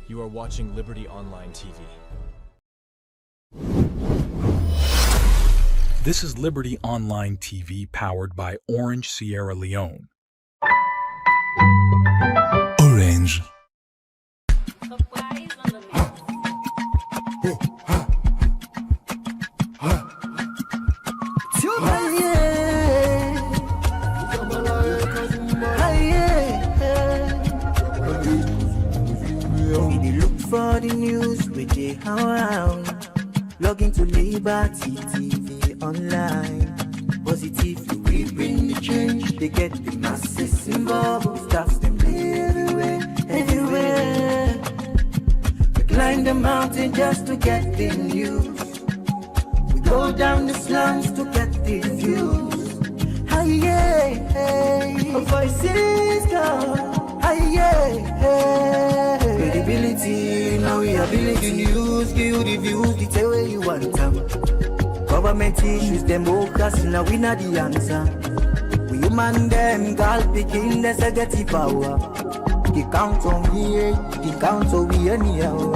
You are watching Liberty Online TV. This is Liberty Online TV powered by Orange Sierra Leone. Orange. For the news with the around, log into Liberty TV online. Positively we bring the change. They get the masses involved. Staffs them everywhere. We climb the mountain just to get the news. We go down the slums to get the views. Voices come. Credibility, now we ability news, give the views, the tell where you want them. Government issues, democracy, now we not the answer. We human them, girl picking, there's a get power. The count on here, the count on we anyhow.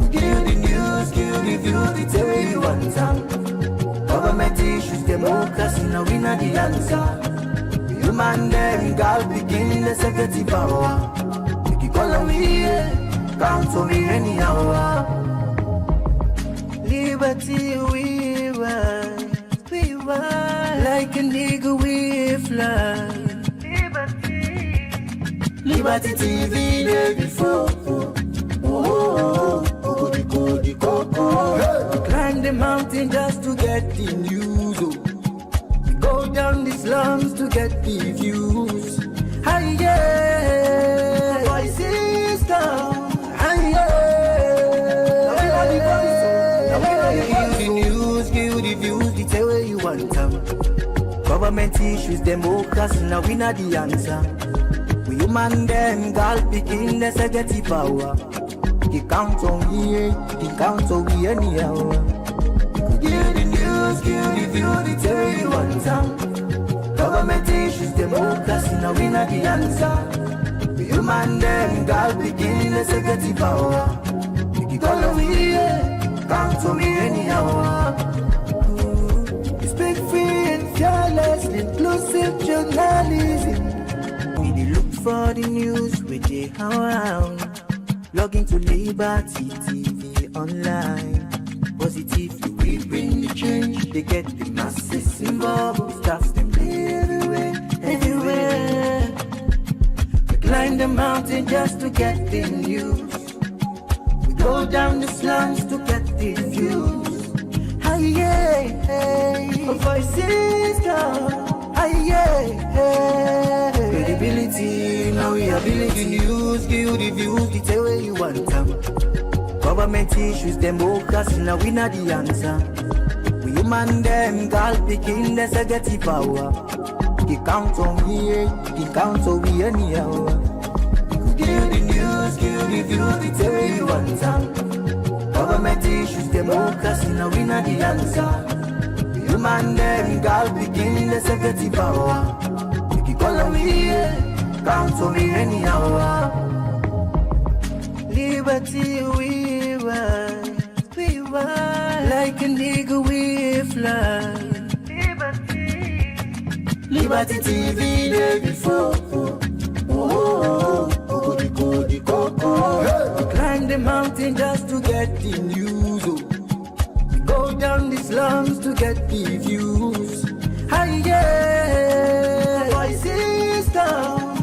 Give the news, give the views, the tell where you want them. Government issues, democracy, now we not the answer. Human them, girl picking, there's a get power. Call me, count on me anyhow. Liberty we ride, like a nigga we fly. Liberty TV day before. Climb the mountain just to get the news. We go down the slums to get the views. Voices come. Give the news, give the views, the tell where you want them. Government issues, democracy, now we not the answer. We human them, girl picking, there's a get power. The count on here, the count on we anyhow. Give the news, give the views, the tell where you want them. Government issues, democracy, now we not the answer. We human them, girl begin, let's get the power. You call me, count to me anyhow. Speak free and fearless, inclusive journalism. We look for the news with the around. Log into Liberty TV online. Positively we bring the change. They get the masses involved. Staffs them everywhere. We climb the mountain just to get the news. We go down the slums to get the views. Voices come. Credibility, now we ability news, give the views, the tell where you want them. Government issues, democracy, now we not the answer. We human them, girl picking, there's a get power. The count on here, the count on we anyhow. Give the news, give the views, the tell where you want them. Government issues, democracy, now we not the answer. The human them, girl picking, there's a get power. You call me, count on me anyhow. Liberty we ride, like a nigga we fly. Liberty TV day before. Climb the mountain just to get the news. We go down the slums to get the views. Voices come.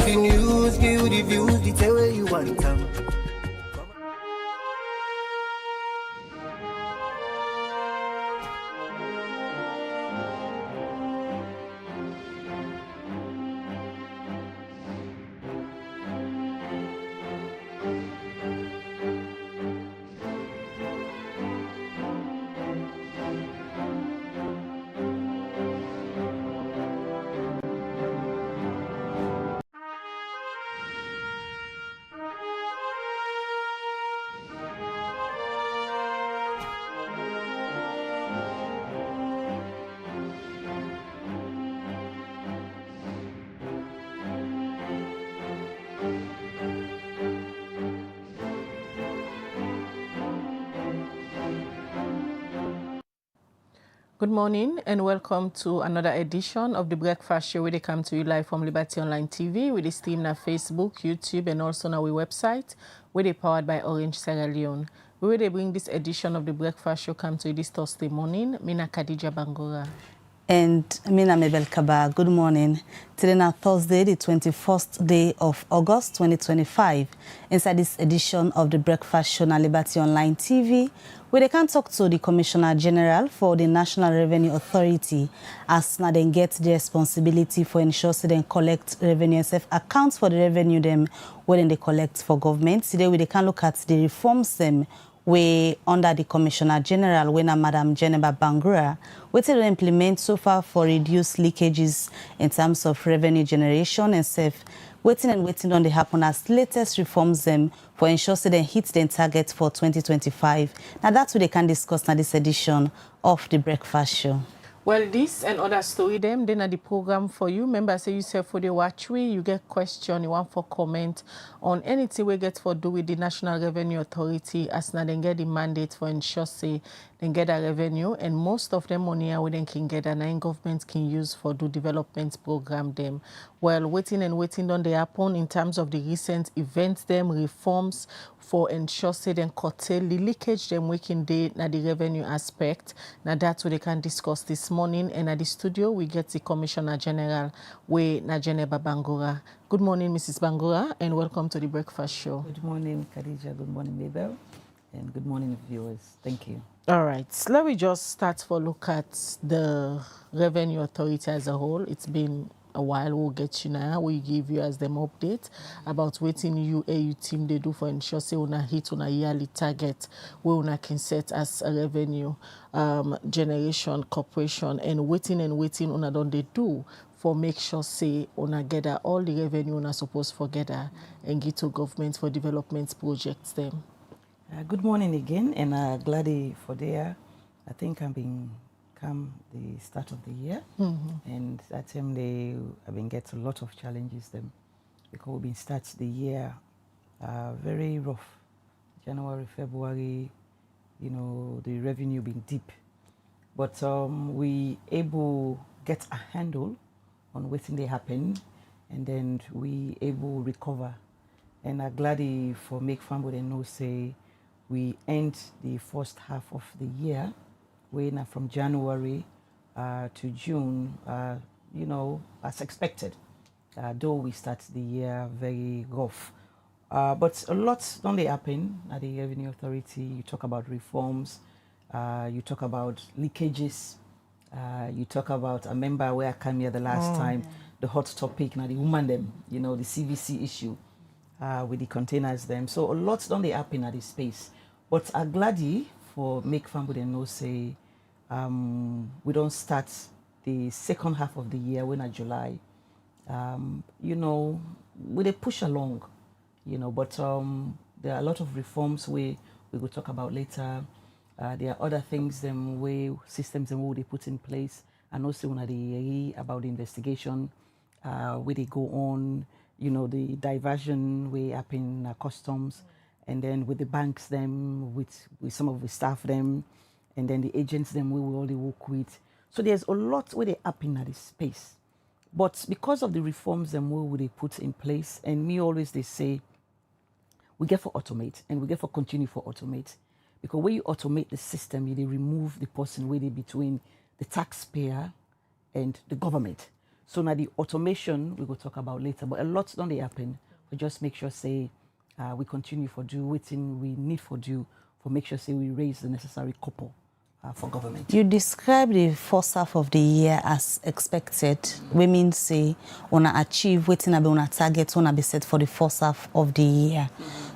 Give the news, give the views, the tell where you want them. Good morning and welcome to another edition of the Breakfast Show where they come to you live from Liberty Online TV with the stream on Facebook, YouTube and also on our website where they powered by Orange Sierra Leone. We will bring this edition of the Breakfast Show come to you this Thursday morning. Mina Khadija Bangura. And Mina Mabel Kaba, good morning. Today now Thursday, the 21st day of August 2025. Inside this edition of the Breakfast Show on Liberty Online TV, where they can talk to the Commissioner General for the National Revenue Authority as now they get the responsibility for ensuring they collect revenue and self accounts for the revenue them when they collect for government. Today we can look at the reforms them we under the Commissioner General, when Madam Jeneba Bangura, we will implement so far for reduce leakages in terms of revenue generation and safe waiting on the happen as latest reforms them for ensure so they hit their target for 2025. Now that's what they can discuss in this edition of the Breakfast Show. Well, this and other story them, then at the program for you. Remember, say you say for the watch we, you get question, you want for comment on anything we get for do with the National Revenue Authority as now then get the mandate for ensure say then get a revenue and most of them money we then can get and government can use for do development program them. Well, waiting on the happen in terms of the recent events them, reforms for ensure say then curtail the leakage them working day na the revenue aspect. Now that's what they can discuss this morning and at the studio we get the Commissioner General Jeneba Bangura. Good morning, Mrs. Bangura, and welcome to the Breakfast Show. Good morning, Khadija. Good morning, Mabel. And good morning, viewers. Thank you. All right, so let me just start for look at the Revenue Authority as a whole. It's been a while. We'll get you now. We'll give you as them update about waiting you AU team they do for ensure say una hit on a yearly target where una can set as a revenue generation corporation and waiting una don't they do for make sure say una gather all the revenue una supposed for gather and give to government for development projects them. Good morning again, and glad for there. I think I've been come the start of the year, and that time I've been get a lot of challenges them because we've been start the year very rough. January, February, you know, the revenue been deep, but we able get a handle on what they happen, and then we able recover. And I'm glad for make family they know say we end the first half of the year, when from January to June, you know, as expected. Though we start the year very rough. But a lot don't happen at the Revenue Authority. You talk about reforms, you talk about leakages, you talk about, I remember where I came here the last time, the hot topic, now the woman them, you know, the CVC issue with the containers them. So a lot don't happen at this space. But I'm glad for make family know say we don't start the second half of the year when July. You know, we they push along, you know, but there are a lot of reforms we will talk about later. There are other things them way systems and what they put in place, and also when they about the investigation where they go on, you know, the diversion way up in customs, and then with the banks them, with some of the staff them, and then the agents them we will all work with. So there's a lot where they up in this space. But because of the reforms them we they put in place, and me always they say we get for automate and we get for continue for automate. Because when you automate the system, you they remove the person really between the taxpayer and the government. So now the automation we will talk about later, but a lot don't they happen. We just make sure say we continue for do waiting we need for do for make sure say we raise the necessary couple for government. You describe the first half of the year as expected. We mean say wanna achieve waiting about una target wanna be set for the first half of the year.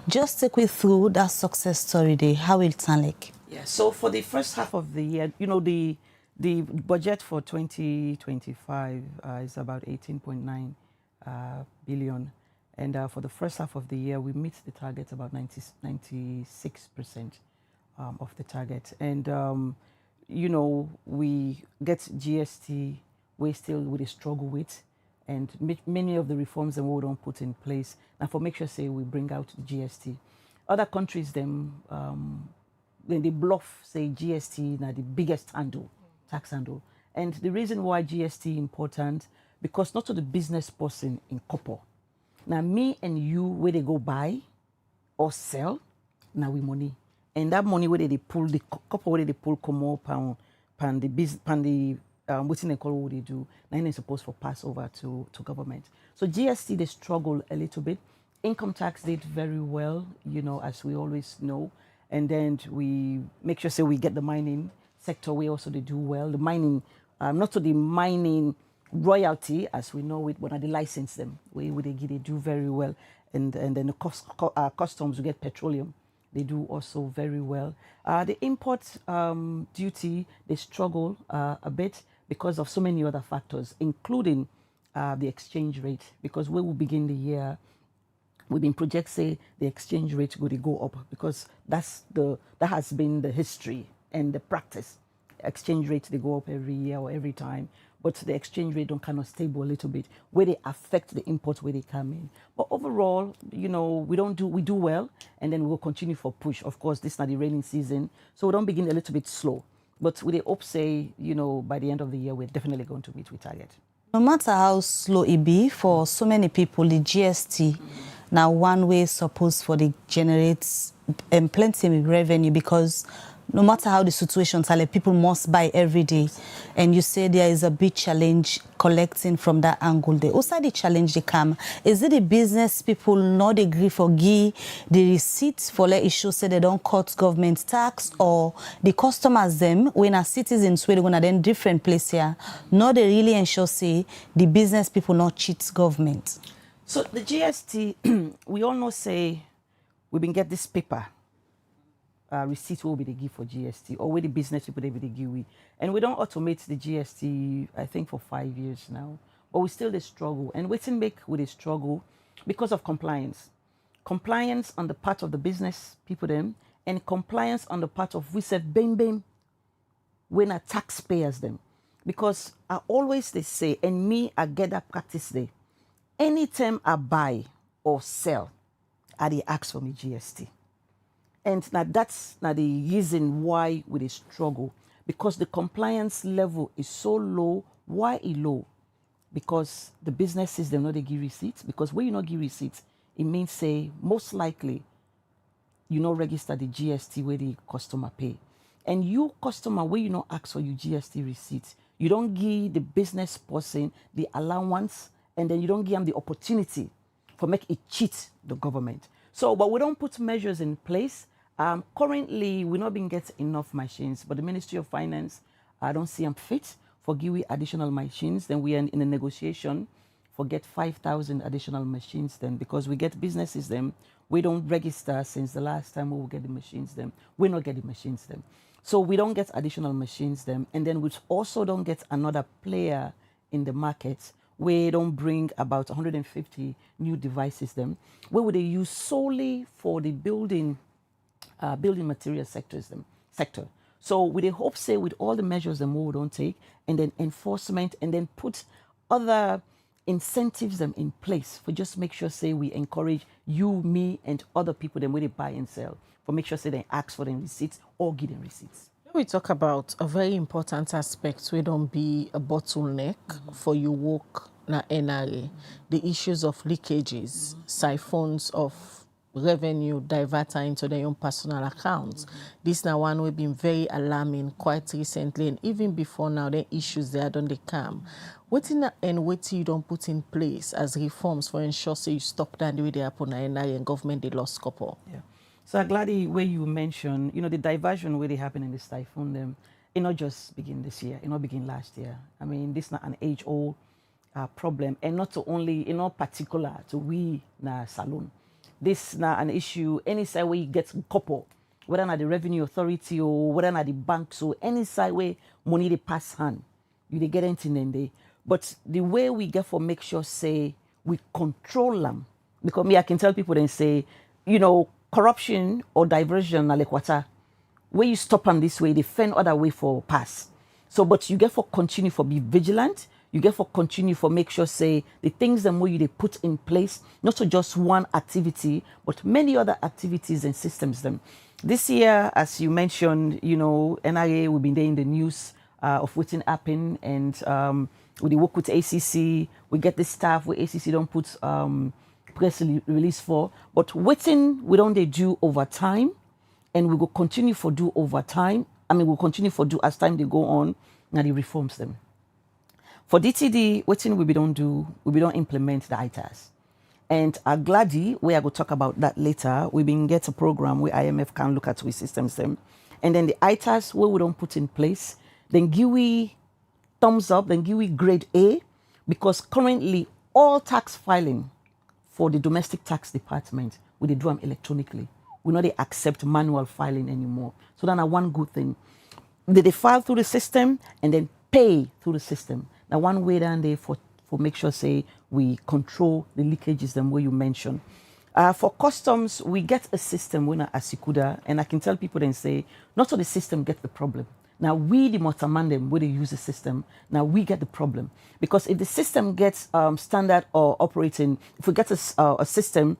Just take me through that success story day. How will it sound like? Yeah. So for the first half of the year, you know, the budget for 2025 is about 18.9 billion. And for the first half of the year, we meet the target about 96% of the target. And, you know, we get GST, we still really struggle with. And many of the reforms that we don't put in place. And for make sure, say, we bring out the GST. Other countries, them, when they bluff, say, GST, now the biggest handle tax handle. And the reason why GST important, because not to the business person in copper. Now me and you, where they go buy or sell, now we money. And that money where they pull, the copper where they pull come up pan the business, pan the what's in the call what they do, now they're supposed to pass over to government. So GST, they struggle a little bit. Income tax did very well, you know, as we always know. And then we make sure, say, we get the mining sector, we also they do well. The mining, not to the mining royalty, as we know it, but they license them. They do very well. And then the customs, we get petroleum. They do also very well. The import duty, they struggle a bit because of so many other factors, including the exchange rate. Because we will begin the year, we've been project say the exchange rate will go up, because that has been the history and the practice. Exchange rate, they go up every year or every time, but the exchange rate don't kind of stable a little bit, where they affect the imports where they come in. But overall, you know, we do well, and then we will continue for push. Of course, this is not the raining season, so we don't begin a little bit slow. But with the hope, say, you know, by the end of the year, we're definitely going to meet with target. No matter how slow it be, for so many people, the GST now one way supposed for the generates plenty of revenue, because no matter how the situation tell, people must buy every day. And you say there is a big challenge collecting from that angle. They also the challenge they come. Is it the business people not agree for give the receipts for let issue say they don't cut government tax, or the customers them when a citizens where they're gonna then different place here, not they really ensure say the business people not cheat government? So the GST, we all know say we've been get this paper. Receipt will be the give for GST, or where the business people they be the give we. And we don't automate the GST, I think, for 5 years now. But we still they struggle. And waiting make with a struggle because of compliance. Compliance on the part of the business people them, and compliance on the part of we said bang when our taxpayers them. Because I always they say, and me I get that practice there. Anytime I buy or sell, I they ask for me GST. And now that's now the reason why we struggle, because the compliance level is so low. Why is low? Because the businesses, they know they give receipts. Because when you not give receipts, it means say most likely you not register the GST where the customer pay. And you customer, where you not ask for your GST receipts, you don't give the business person the allowance, and then you don't give them the opportunity for make it cheat the government. So, but we don't put measures in place. Currently, we're not being getting enough machines, but the Ministry of Finance, I don't see them fit for giving additional machines. Then we are in a negotiation for get 5,000 additional machines then, because we get businesses them, we don't register since the last time we will get the machines them. We not get the machines them. So we don't get additional machines them, and then we also don't get another player in the market. We don't bring about 150 new devices them, where would they use solely for the building material sector. So with the hope, say, with all the measures that we don't take, and then enforcement, and then put other incentives them in place for just make sure, say, we encourage you, me, and other people them where they buy and sell, for make sure, say, they ask for them receipts or give them receipts. We talk about a very important aspect, we don't be a bottleneck for your work na NRA, the issues of leakages, siphons of revenue diverter into their own personal accounts. This now one we've been very alarming quite recently, and even before now, the issues there don't they come. What you don't put in place as reforms for ensure so you stop that the way they happen in NRA and government they lost couple? Yeah. So I'm glad the way you mentioned, you know, the diversion where they happen in this typhoon them, it not just begin this year, it not begin last year. I mean, this is not an age-old problem, and not to only, in all particular, to we na saloon. This is not an issue any side where you get couple, whether not the revenue authority or whether not the banks, or any side where money they pass hand, you they get anything in there. But the way we get for make sure, say, we control them, because me I can tell people then say, you know, corruption or diversion like water, where you stop them this way, they find other way for pass. So, but you get for continue for be vigilant. You get for continue for make sure, say, the things that you they put in place, not to just one activity, but many other activities and systems them. This year, as you mentioned, you know, NRA will be there in the news of what's happen, and we work with ACC. We get the staff where ACC don't put press release for, but waiting we don't they do over time, and we will continue for do over time. I mean, we'll continue for do as time they go on. Now the reforms them. For DTD, waiting we don't do, we don't implement the ITAS. And Glady, where I will talk about that later, we've been get a program where IMF can look at we systems them. And then the ITAS, where we don't put in place, then give we thumbs up, then give we grade A, because currently all tax filing for the domestic tax department, we do them electronically. We not they accept manual filing anymore. So that's one good thing. They file through the system and then pay through the system. Now one way down there for make sure say we control the leakages them where you mentioned. For customs, we get a system when Asikuda, and I can tell people then say, not all the system get the problem. Now we the Motamandem where they use the system, now we get the problem. Because if the system gets standard or operating, if we get a system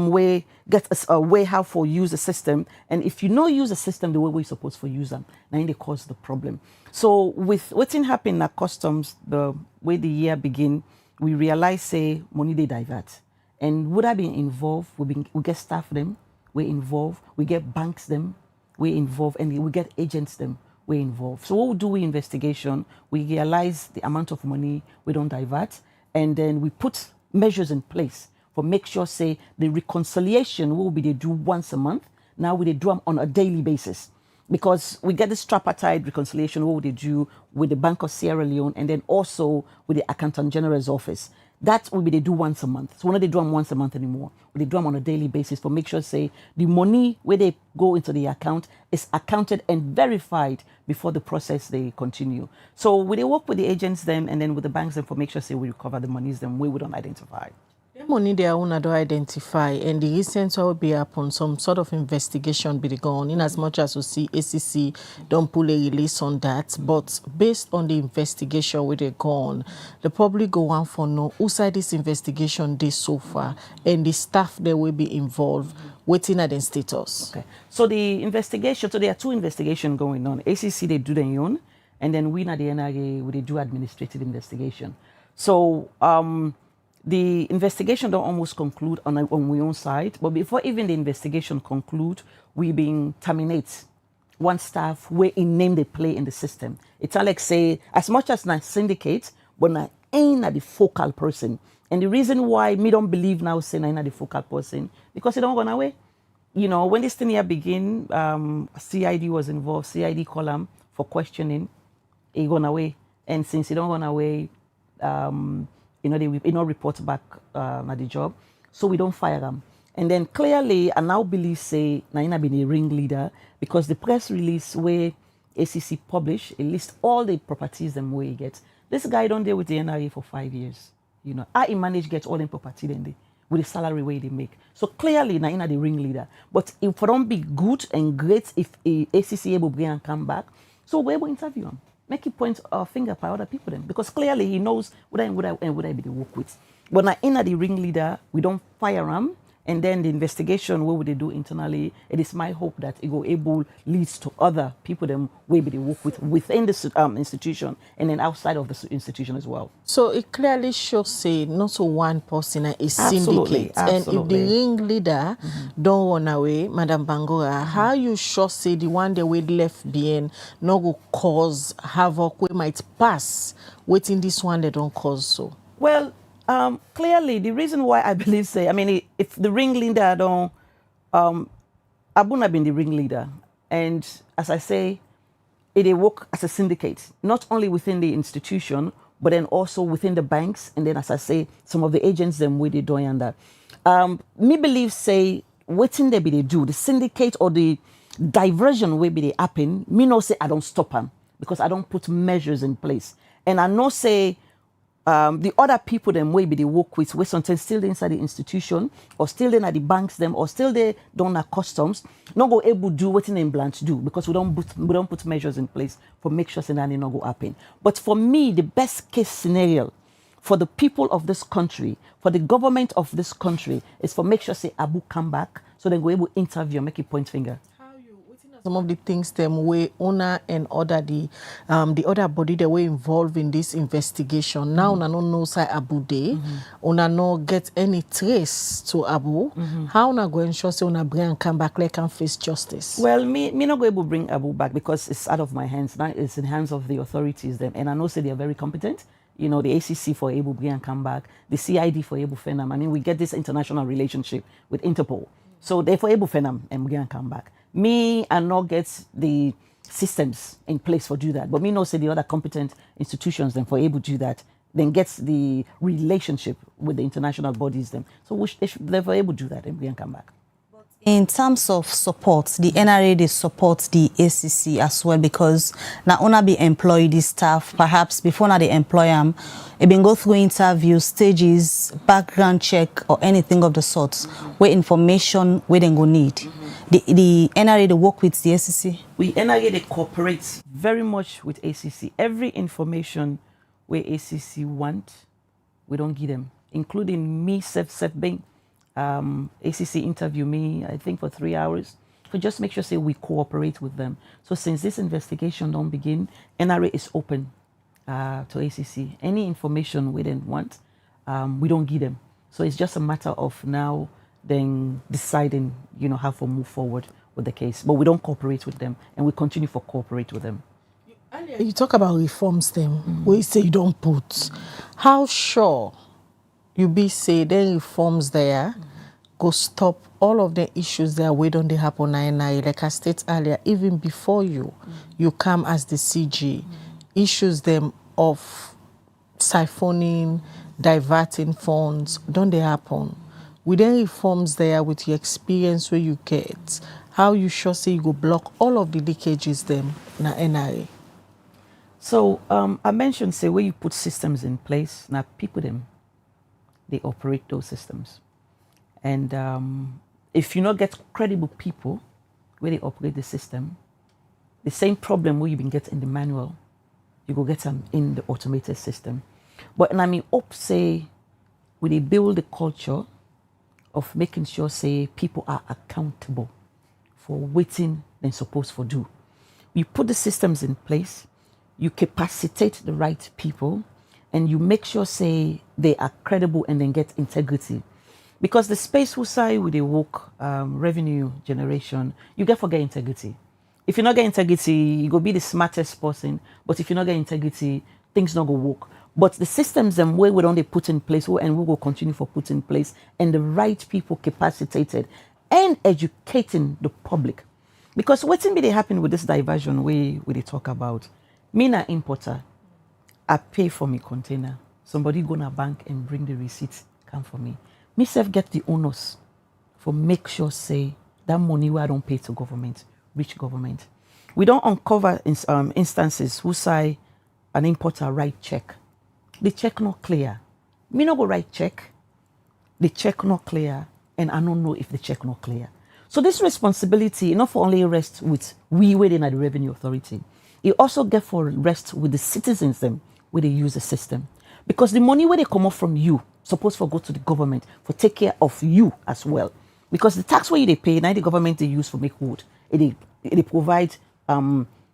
where get a way how for use the system, and if you know use the system the way we're supposed to use them, now they cause the problem. So with what's happening at customs, the way the year begin, we realize say money they divert. And would I be involved? We get staff them, we involve, we get banks them, we involve, and we get agents them, we involve. So what we do we investigation, we realize the amount of money we don't divert, and then we put measures in place for make sure say the reconciliation will be they do once a month. Now we they do them on a daily basis. Because we get this tripartite reconciliation, what would they do with the Bank of Sierra Leone and then also with the Accountant General's office. That will be they do once a month. So when they do them once a month anymore, they do them on a daily basis for make sure say the money where they go into the account is accounted and verified before the process they continue. So we they work with the agents then and then with the banks then for make sure say we recover the monies then we don't identify. The money they own to identify, and the recent will be upon some sort of investigation be gone in as much as we see ACC don't pull a release on that, but based on the investigation where they gone, the public go on for know who side this investigation did so far, and the staff that will be involved waiting at the status. Okay. So the investigation, so there are two investigations going on. ACC they do their own, and then we at the NRA they do administrative investigation. So the investigation don't almost conclude on our own side, but before even the investigation conclude, we been terminate one staff where in name they play in the system. It's like say, as much as na syndicate, but na ain't the focal person. And the reason why me don't believe now say na the focal person, because it don't go away. You know, when this thing here begin, CID was involved, CID column for questioning, it gone away. And since it don't gone away, they not report back at the job, so we don't fire them. And then clearly, I now believe say Naina been a ringleader because the press release where ACC publish it lists all the properties them where he gets. This guy don't deal with the NRA for 5 years. You know, I manage get all the property then they with the salary way they make. So clearly, Naina the ringleader. But if it don't be good and great if ACC able to bring and come back, so we will interview him. Make it point our finger by other people then, because clearly he knows would I be the work with. But now in the ringleader, we don't fire him, and then the investigation what would they do internally? It is my hope that it will able leads to other people them will be they work with within the institution and then outside of the institution as well. So it clearly shows say not so one person is syndicate, Absolutely. and if the ringleader don't run away, Madam Bangura, how you sure say the one that we left behind no go cause havoc we might pass waiting this one they don't cause so? Well, clearly the reason why I believe say, I mean, if the ringleader don't, Abuna been the ringleader, and as I say, it work as a syndicate, not only within the institution, but then also within the banks, and then as I say, some of the agents them where they doing and that. Me believe say, waiting they be they do the syndicate or the diversion way be they happen. Me no say I don't stop them because I don't put measures in place, and I no say. The other people them way be they work with, we sometimes still inside the institution, or still in at the banks them, or still they don't have customs, not go able to do what in branch do because we don't put measures in place for make sure that it not go happen. But for me, the best case scenario for the people of this country, for the government of this country, is for make sure say Abu come back so they go able to interview, make a point finger. How you waiting as some of the things them way owner and the other body that were involved in this investigation. Now una no know say Abu Day, una no get any trace to Abu. How una go ensure say una bring and come back like and face justice? Well, me not going to bring Abu back because it's out of my hands. Now it's in the hands of the authorities them, and I know say they are very competent. You know, the ACC for able bring and come back, the CID for able Fenam. I mean, we get this international relationship with Interpol. So therefore able Fenam and bring and come back. Me and not get the systems in place for do that. But me know say the other competent institutions then for able to do that, then gets the relationship with the international bodies then. So they should therefore able to do that and bring and come back. In terms of support, the NRA, they support the ACC as well because now ona be employ the staff, perhaps before now they employ them, it been go through interview stages, background check or anything of the sorts, where information where they go need. The NRA, they work with the ACC? We NRA, they cooperate very much with ACC. Every information where ACC want, we don't give them, including me, being ACC interview me, I think for 3 hours, to just make sure say we cooperate with them. So since this investigation don't begin, NRA is open to ACC. Any information we didn't want, we don't give them. So it's just a matter of now then deciding, you know, how to move forward with the case. But we don't cooperate with them, and we continue to cooperate with them. You talk about reforms them, where you say you don't put. How sure you be say then reforms there go stop all of the issues that we don't happen now, like I stated earlier, even before you come as the CG, issues them of siphoning, diverting funds, don't they happen? With then reforms there with your experience where you get, how you sure say you go block all of the leakages them na NRA? So I mentioned say where you put systems in place, now people them, they operate those systems. And if you not get credible people where they operate the system, the same problem where you been getting in the manual, you go get them in the automated system. But I mean, say, when they build the culture of making sure, say, people are accountable for waiting they're supposed to do. You put the systems in place, you capacitate the right people, and you make sure, say, they are credible and then get integrity. Because the space who say with the work revenue generation, you get forget integrity. If you not get integrity, you go be the smartest person. But if you not get integrity, things not go work. But the systems and where we don't they put in place, and we will continue for put in place, and the right people capacitated and educating the public. Because what's be they happen with this diversion way we they talk about? Me na importer, I pay for me container. Somebody go na bank and bring the receipts, come for me. Myself get the onus for make sure say that money where I don't pay to government, reach government. We don't uncover instances who say an importer write check. The check not clear. Me not go write check. The check not clear, and I don't know if the check not clear. So this responsibility not for only rest with we waiting at the revenue authority. It also get for rest with the citizens them where they use the system. Because the money where they come off from you, supposed to go to the government for take care of you as well. Because the tax where they pay, now the government they use for make wood. They provide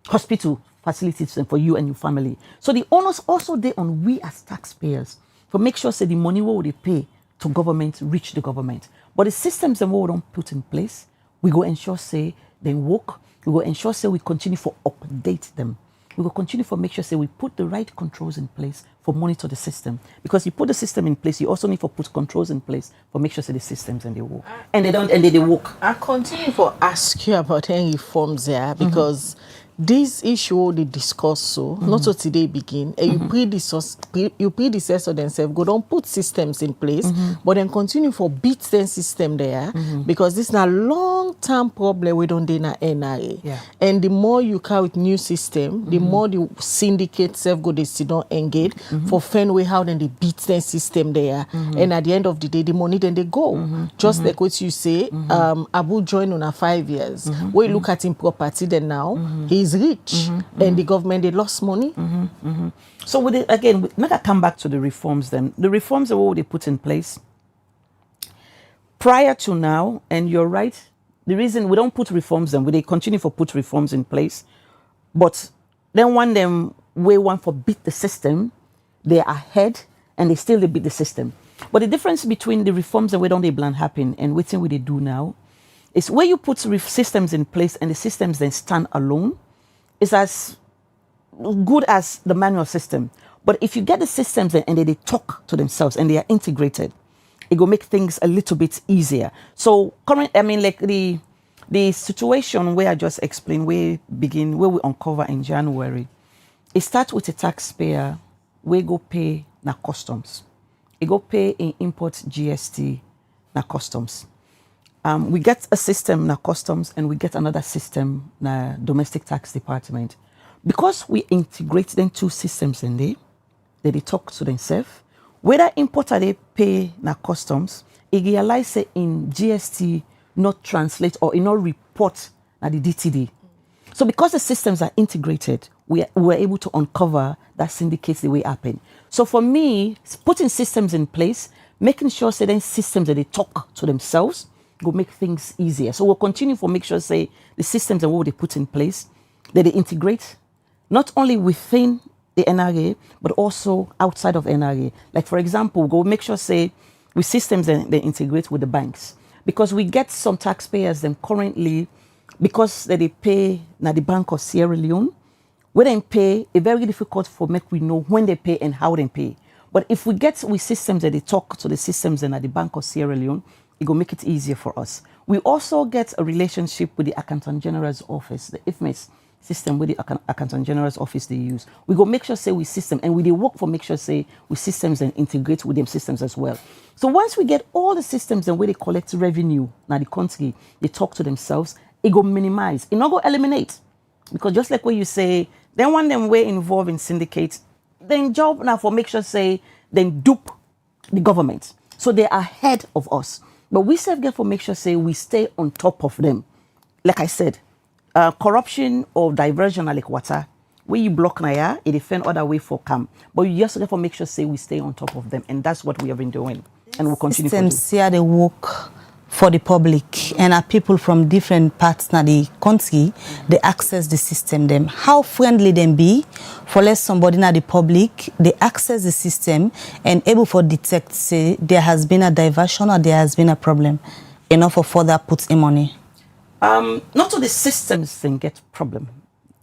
hospital facilities for you and your family. So the onus also they on we as taxpayers for make sure say the money what they pay to government reach the government. But the systems that we don't put in place, we go ensure say they work. We go ensure say we continue for update them. We will continue for make sure say we put the right controls in place for monitor the system. Because you put the system in place, you also need to put controls in place for make sure say the systems and they work. And they work. I continue for ask you about any reforms there because this issue they discuss so not so today begin and you predecessor themselves go don't put systems in place but then continue for beat them system there because this is a long-term problem we don't do na NRA and the more you carry with new system the more the syndicate self go they sit down engage for find way how then they beat them system there and at the end of the day the money then they go just like what you say Abu joined on a 5 years we look at him property then now he's rich and the government they lost money. So with it, again, make I come back to the reforms then. The reforms are what they put in place prior to now, and you're right, the reason we don't put reforms and they continue for put reforms in place, but then when them we want for beat the system, they are ahead and they still beat the system. But the difference between the reforms and we don't they plan happen and what they do now is where you put systems in place and the systems then stand alone is as good as the manual system. But if you get the systems and they talk to themselves and they are integrated, it will make things a little bit easier. So like the situation where I just explained, where we uncover in January, it starts with a taxpayer, we go pay na customs. It go pay in import GST na customs. We get a system na customs and we get another system na domestic tax department. Because we integrate them two systems in there, they talk to themselves. Whether importer they pay na customs, it realize say in GST not translate or in not report na the DTD. So because the systems are integrated, we were able to uncover that syndicates the way it happen. So for me, putting systems in place, making sure say then systems that they talk to themselves will make things easier. So we'll continue for make sure say the systems and what they put in place, that they integrate not only within the NRA, but also outside of NRA. Like for example, go make sure say with systems and they integrate with the banks. Because we get some taxpayers them currently, because they pay na the Bank of Sierra Leone, when they pay, it's very difficult for make we know when they pay and how they pay. But if we get with systems that they talk to the systems and at the Bank of Sierra Leone, it will make it easier for us. We also get a relationship with the Accountant General's office, the IFMIS system with the Accountant General's office they use. We go make sure say we system and we work for make sure say we systems and integrate with them systems as well. So once we get all the systems and where they collect revenue, now the country, they talk to themselves, it go minimize, it not go eliminate. Because just like what you say, then when them were involved in syndicates, then job now for make sure say, then dupe the government. So they are ahead of us. But we self get for make sure say we stay on top of them. Like I said, corruption or diversion like water, where you block Naya, it defend other way for come. But you just get for make sure say we stay on top of them. And that's what we have been doing. And we'll continue to do. Systems here they work for the public and are people from different parts of the country, they access the system them. How friendly them be for let somebody in the public, they access the system and able for detect say there has been a diversion or there has been a problem, enough for further put in money. Not all the systems then get problem.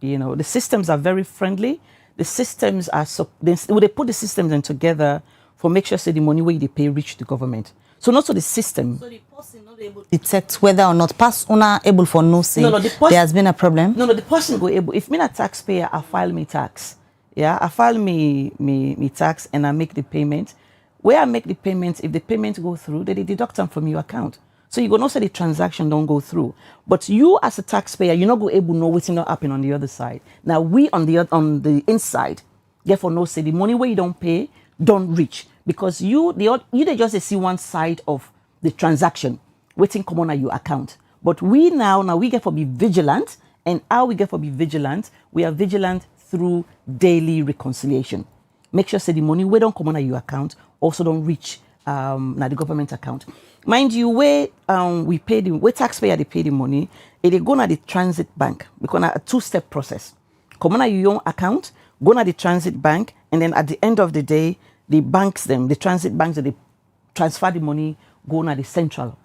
You know, the systems are very friendly. The systems are they put the systems in together for make sure say the money where they pay reach the government. So not so the system. So the person not able to detect whether or not past owner able for no say there has been a problem. No, the person go able. If me a taxpayer, I file me tax. Yeah, I file me tax and I make the payment. Where I make the payment, if the payment go through, they deduct them from your account. So you go not say the transaction don't go through. But you as a taxpayer, you're not go able to know what's not happen on the other side. Now we on the inside, therefore no say the money where you don't pay don't reach. Because you they just see one side of the transaction, waiting come on at your account. But we now we get for be vigilant, and how we get for be vigilant, we are vigilant through daily reconciliation. Make sure say the money we don't come on at your account also don't reach now the government account. Mind you, where we pay where taxpayer they pay the money, it they go na the transit bank because a two-step process. Come on at your own account, go na the transit bank, and then at the end of the day, the banks the transit banks they transfer the money, go na the central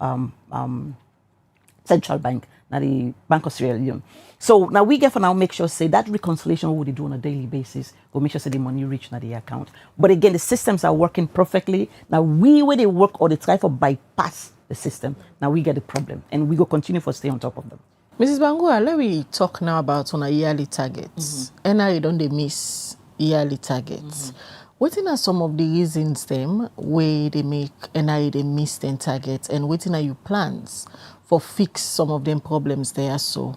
bank, na the Bank of Sierra Leone. So now we get for now make sure say that reconciliation what we do on a daily basis, go make sure say the money reach na the account. But again, the systems are working perfectly. Now where they work or they try to bypass the system, now we get the problem, and we go continue for stay on top of them. Mrs. Bangura, let me talk now about on a yearly targets. NRA don't they miss yearly targets. What are some of the reasons them where they make NRA they miss their targets, and what are your plans for fix some of them problems there so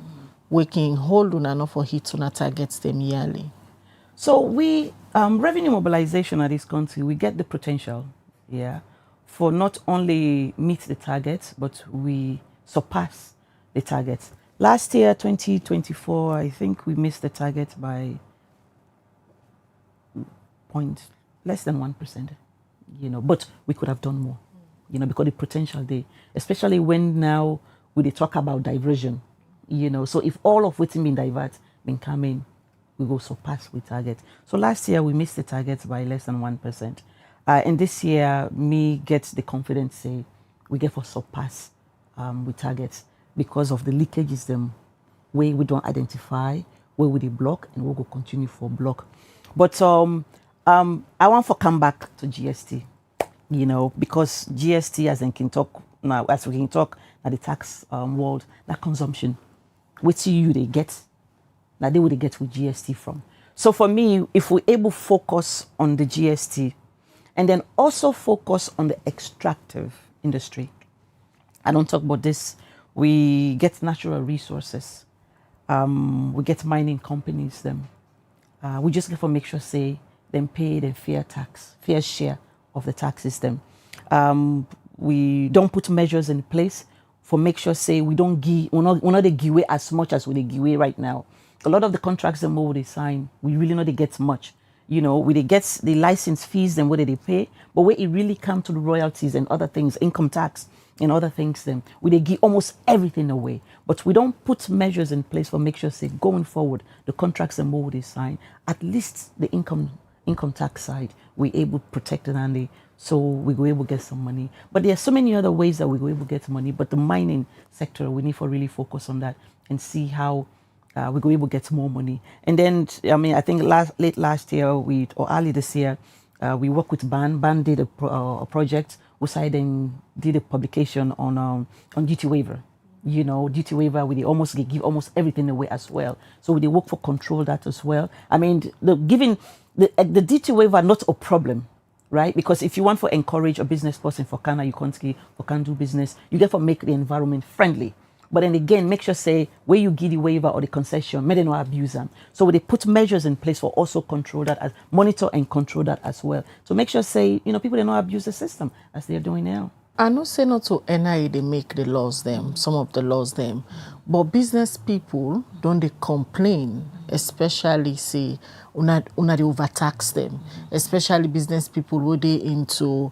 we can hold on and for hit on targets them yearly? So we revenue mobilization at this country, we get the potential, for not only meet the targets, but we surpass the targets. Last year, 2024, I think we missed the target by less than 1%, but we could have done more, because the potential there, especially when now they talk about diversion, you know. So if all of what's been divert, been coming, we go surpass with target. So last year we missed the target by less than 1%. And this year, me gets the confidence say we get for surpass with targets because of the leakages them where we don't identify, where we they block, and we'll go continue for block. But I want to come back to GST, you know, because GST, as we can talk now, at the tax world, that consumption, which you they get, that they would get with GST from. So for me, if we're able to focus on the GST and then also focus on the extractive industry, I don't talk about this, we get natural resources, we get mining companies, them. We just get to make sure, say, them pay the fair share of the tax system. We don't put measures in place for make sure, say, we're not they give away as much as we give away right now. A lot of the contracts them what they sign, we really know they get much. You know, we they get the license fees and what they pay, but where it really come to the royalties and other things, income tax and other things, then we they give almost everything away. But we don't put measures in place for make sure, say, going forward, the contracts and what they sign, at least the income tax side, we able to protect it and so we go able to get some money. But there are so many other ways that we go able to get money. But the mining sector, we need to really focus on that and see how we go able to get more money. And then, I mean, I think late last year or early this year, we worked with BAN. BAN did a project. We then did a publication on duty waiver. You know, duty waiver, we almost give almost everything away as well. So we work for control that as well. I mean, the duty waiver not a problem, right? Because if you want to encourage a business person for Ghana, you can't do business, you get to make the environment friendly. But then again, make sure, say, where you give the waiver or the concession, may they not abuse them. So they put measures in place for also control that, monitor and control that as well. So make sure, say, you know, people they not abuse the system as they're doing now. I know say not to NIA they make the laws them, some of the laws them, but business people don't they complain, especially say una they overtax them, especially business people who they into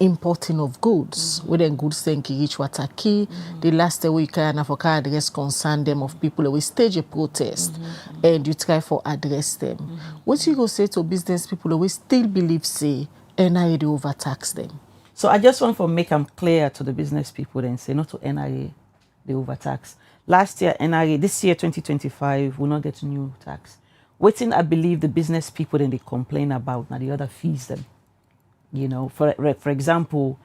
importing of goods, where then goods think reach water key. The last day we can for address concern them of people who stage a protest and you try for address them. What you go say to business people who still believe say NIA they overtax them? So I just want to make them clear to the business people and say not to NIA, they overtax. Last year, NIA, this year, 2025, will not get new tax. Waiting, I believe the business people then they complain about now the other fees them. You know, for example,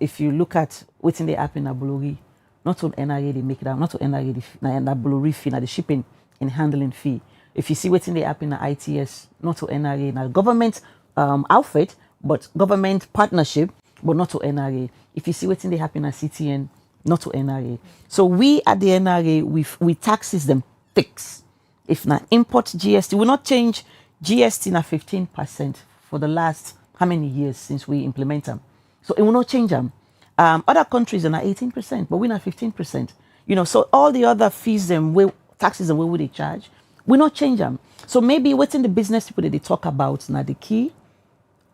if you look at waiting the app in Abuluri, not on NIA they make it out, not to NIA the Abuluri fee, now the shipping and handling fee. If you see waiting the app in the ITS, not to NIA, now government outfit, but government partnership, but not to NRA. If you see what's in the happen at CTN, not to NRA. So we at the NRA, we taxes them fixed. If not import GST, we will not change GST na 15% for the last how many years since we implement them. So it will not change them. Other countries are not 18%, but we're not 15%. You know, so all the other fees and taxes and where would they charge, we not change them. So maybe what's in the business people that they talk about now the key.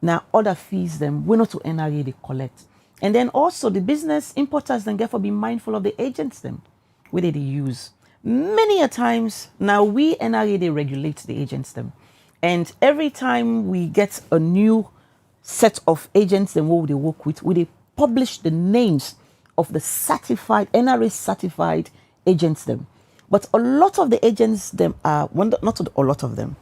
Now, other fees, them, we're not to NRA they collect. And then also the business importers then therefore be mindful of the agents them, where they use. Many a times, now we NRA they regulate the agents them. And every time we get a new set of agents then what they work with, we they publish the names of the certified, NRA certified agents them. But a lot of the agents them are, not a lot of them,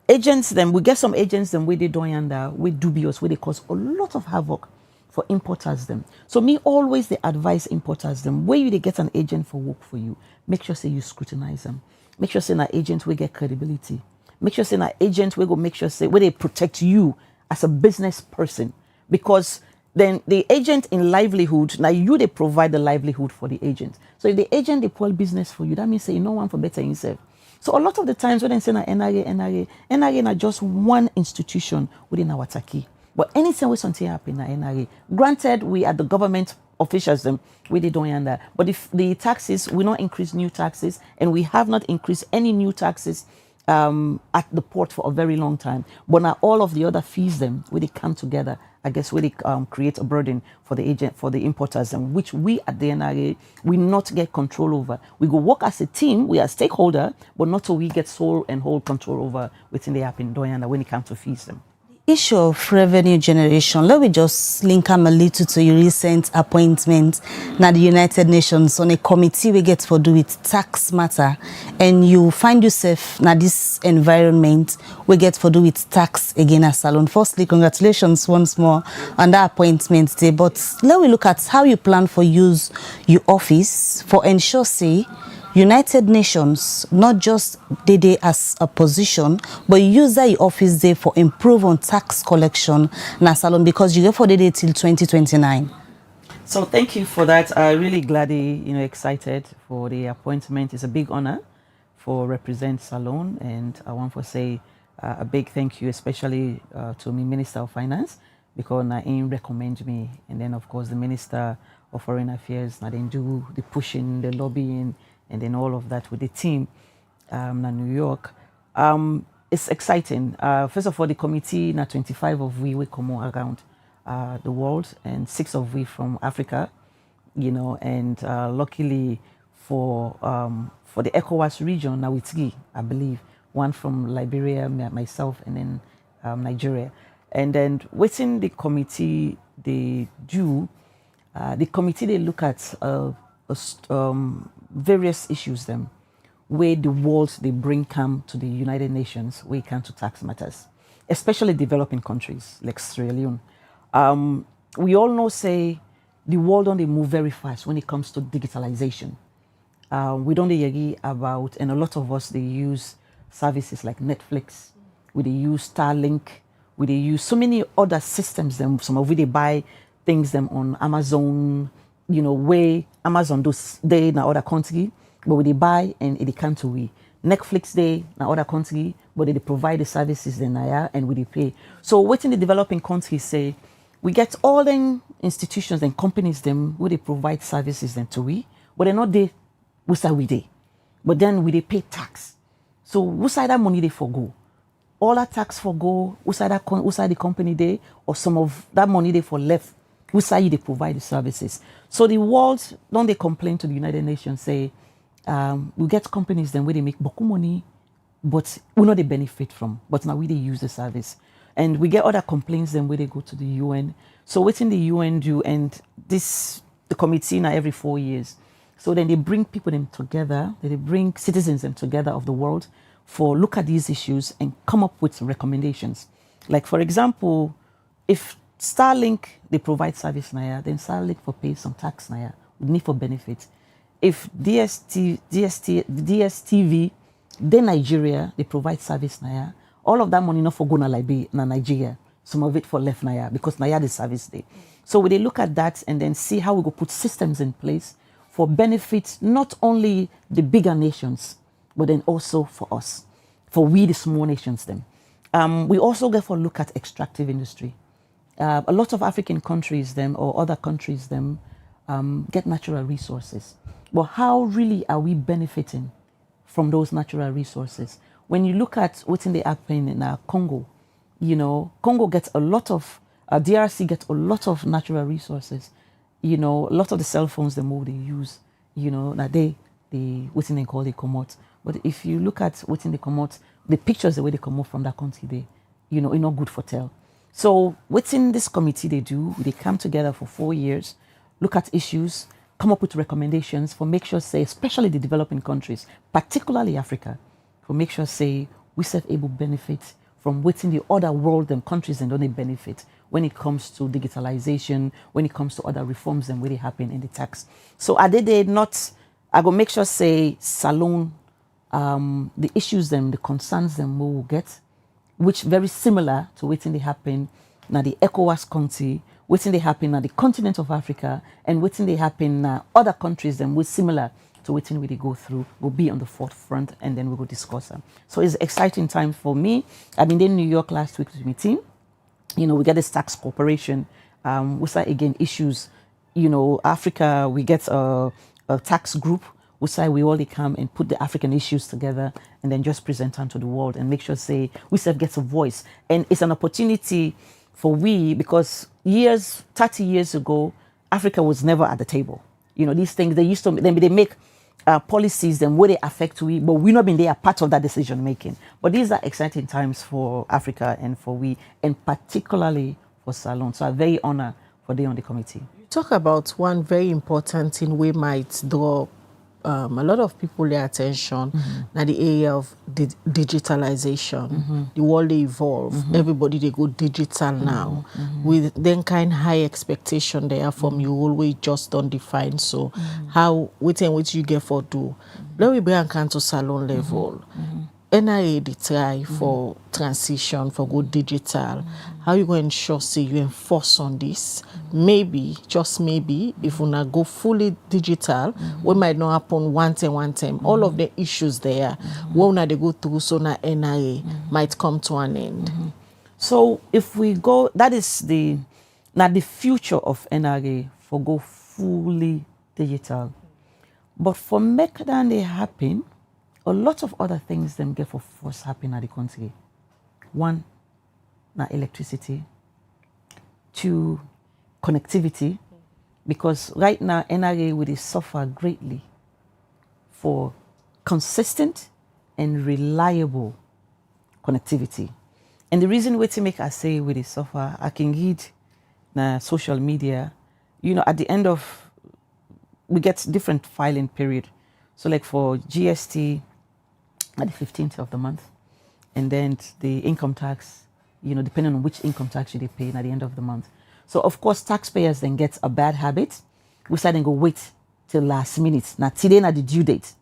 agents them, we get some agents them where they don't under, we dubious, where they cause a lot of havoc for importers them. So me always they advise importers them, where you they get an agent for work for you, make sure say you scrutinize them. Make sure say an agent will get credibility. Make sure say an agent will go make sure say where they protect you as a business person. Because then the agent in livelihood, now you they provide the livelihood for the agent. So if the agent they pull business for you, that means say you know one for better yourself. So a lot of the times when they say NRA is just one institution within our Taki. But anything we something happen in NRA, granted we are the government officials them, we they don't under. But if the taxes, we not increase new taxes, and we have not increased any new taxes at the port for a very long time. But now all of the other fees them, where they come together, I guess where they create a burden for the agent, for the importers, and which we at the NRA, we not get control over. We go work as a team, we are stakeholder, but not so we get sole and hold control over within the app in Doyana when it comes to fees them. Issue of revenue generation, let me just link them a little to your recent appointment na the United Nations on a committee we get for do with tax matter, and you find yourself na this environment we get for do with tax again as Salone. Firstly, congratulations once more on that appointment today, but let me look at how you plan for use your office for ensure say United Nations not just they as a position, but use that office there for improve on tax collection na Salone, because you go for the day till 2029. So thank you for that. I'm really glad, excited for the appointment. It's a big honor for represent Salone, and I want to say a big thank you, especially to me Minister of Finance, because na him recommend me, and then of course the Minister of Foreign Affairs, na then do the pushing, the lobbying, and then all of that with the team in New York. It's exciting. First of all, the committee, 25 of we come around the world, and 6 of we from Africa, and luckily for the ECOWAS region, now it's 3, I believe, 1 from Liberia, myself, and then Nigeria. And then within the committee, they do, the committee, they look at various issues them where the world they bring come to the United Nations where it come to tax matters, especially developing countries like Sierra Leone. We all know say the world don't they move very fast when it comes to digitalization. We don't hear about, and a lot of us they use services like Netflix, we they use Starlink, we they use so many other systems them, some of we they buy things them on Amazon, where Amazon does they in other country, but we they buy and it come to we. Netflix they in other country, but they provide the services then and we they pay. So what in the developing countries say, we get all them institutions and companies them where they provide services then to we, but they're not they we say we they. But then we they pay tax. So who side that money they forgo? All that tax forgo, who side the company they, or some of that money they for left. We say they provide the services. So the world, don't they complain to the United Nations, say, we get companies then where they make boku money, but we know they benefit from, but now we they use the service. And we get other complaints then where they go to the UN. So within the UN do, and the committee now every 4 years. So then they bring people them together, they bring citizens them together of the world for look at these issues and come up with recommendations. Like for example, if Starlink, they provide service now, then Starlink for pay some tax now, would need for benefit. If DSTV, then Nigeria, they provide service now, all of that money not for go na Nigeria, some of it for left now, because now the service day. So we they look at that and then see how we go put systems in place for benefit, not only the bigger nations, but then also for us, for we the small nations then. We also therefore look at extractive industry. A lot of African countries them or other countries them get natural resources, but how really are we benefiting from those natural resources? When you look at what's in the happen in Congo, Congo gets a lot of DRC gets a lot of natural resources. A lot of the cell phones they use, that they what's in they call they come out. But if you look at what's in they come out, the pictures the way they come out from that country, they it's not good for tell. So within this committee they do, they come together for 4 years, look at issues, come up with recommendations for make sure say, especially the developing countries, particularly Africa, for make sure say we self able benefit from within the other world and countries and only benefit when it comes to digitalization, when it comes to other reforms and really happen in the tax. So are they not, I go make sure say Salone, the issues them, the concerns them we will get, which very similar to waiting they happen now the ECOWAS country, waiting they happen now the continent of Africa, and waiting they happen now other countries them with similar to waiting we they go through will be on the forefront, and then we will discuss them. So it's an exciting time for me. I've been in New York last week with my team. We get this tax cooperation. We start again issues. Africa we get a tax group we say we all come and put the African issues together and then just present them to the world and make sure say we self gets a voice. And it's an opportunity for we, because 30 years ago, Africa was never at the table. You know, these things, they make policies and where they affect we, but we not been there part of that decision making. But these are exciting times for Africa and for we, and particularly for Salon. So I'm very honored for being on the committee. You talk about one very important thing we might draw a lot of people their attention na the area of digitalization. The world they evolve. Everybody they go digital now. With then kind high expectation there from you always just don't define. So how which you get for do. Let we bring to Salon level. NRA they try for transition for good digital. How you going to ensure say you enforce on this? Maybe, just maybe, if we not go fully digital, what might not happen one time. All of the issues there, when they go through, so now NRA might come to an end. So if we go, that is the future of NRA for go fully digital. But for make that they happen, a lot of other things them get for force happen at the country. One, na electricity. Two, connectivity. Because right now, NRA will suffer greatly for consistent and reliable connectivity. And the reason why to make I say we suffer, I can read na social media, you know, at the end of, we get different filing period. So like for GST, at the 15th of the month, and then the income tax, you know, depending on which income tax you pay at the end of the month. So of course, taxpayers then get a bad habit. We start and go wait till last minute. Now today na the due date.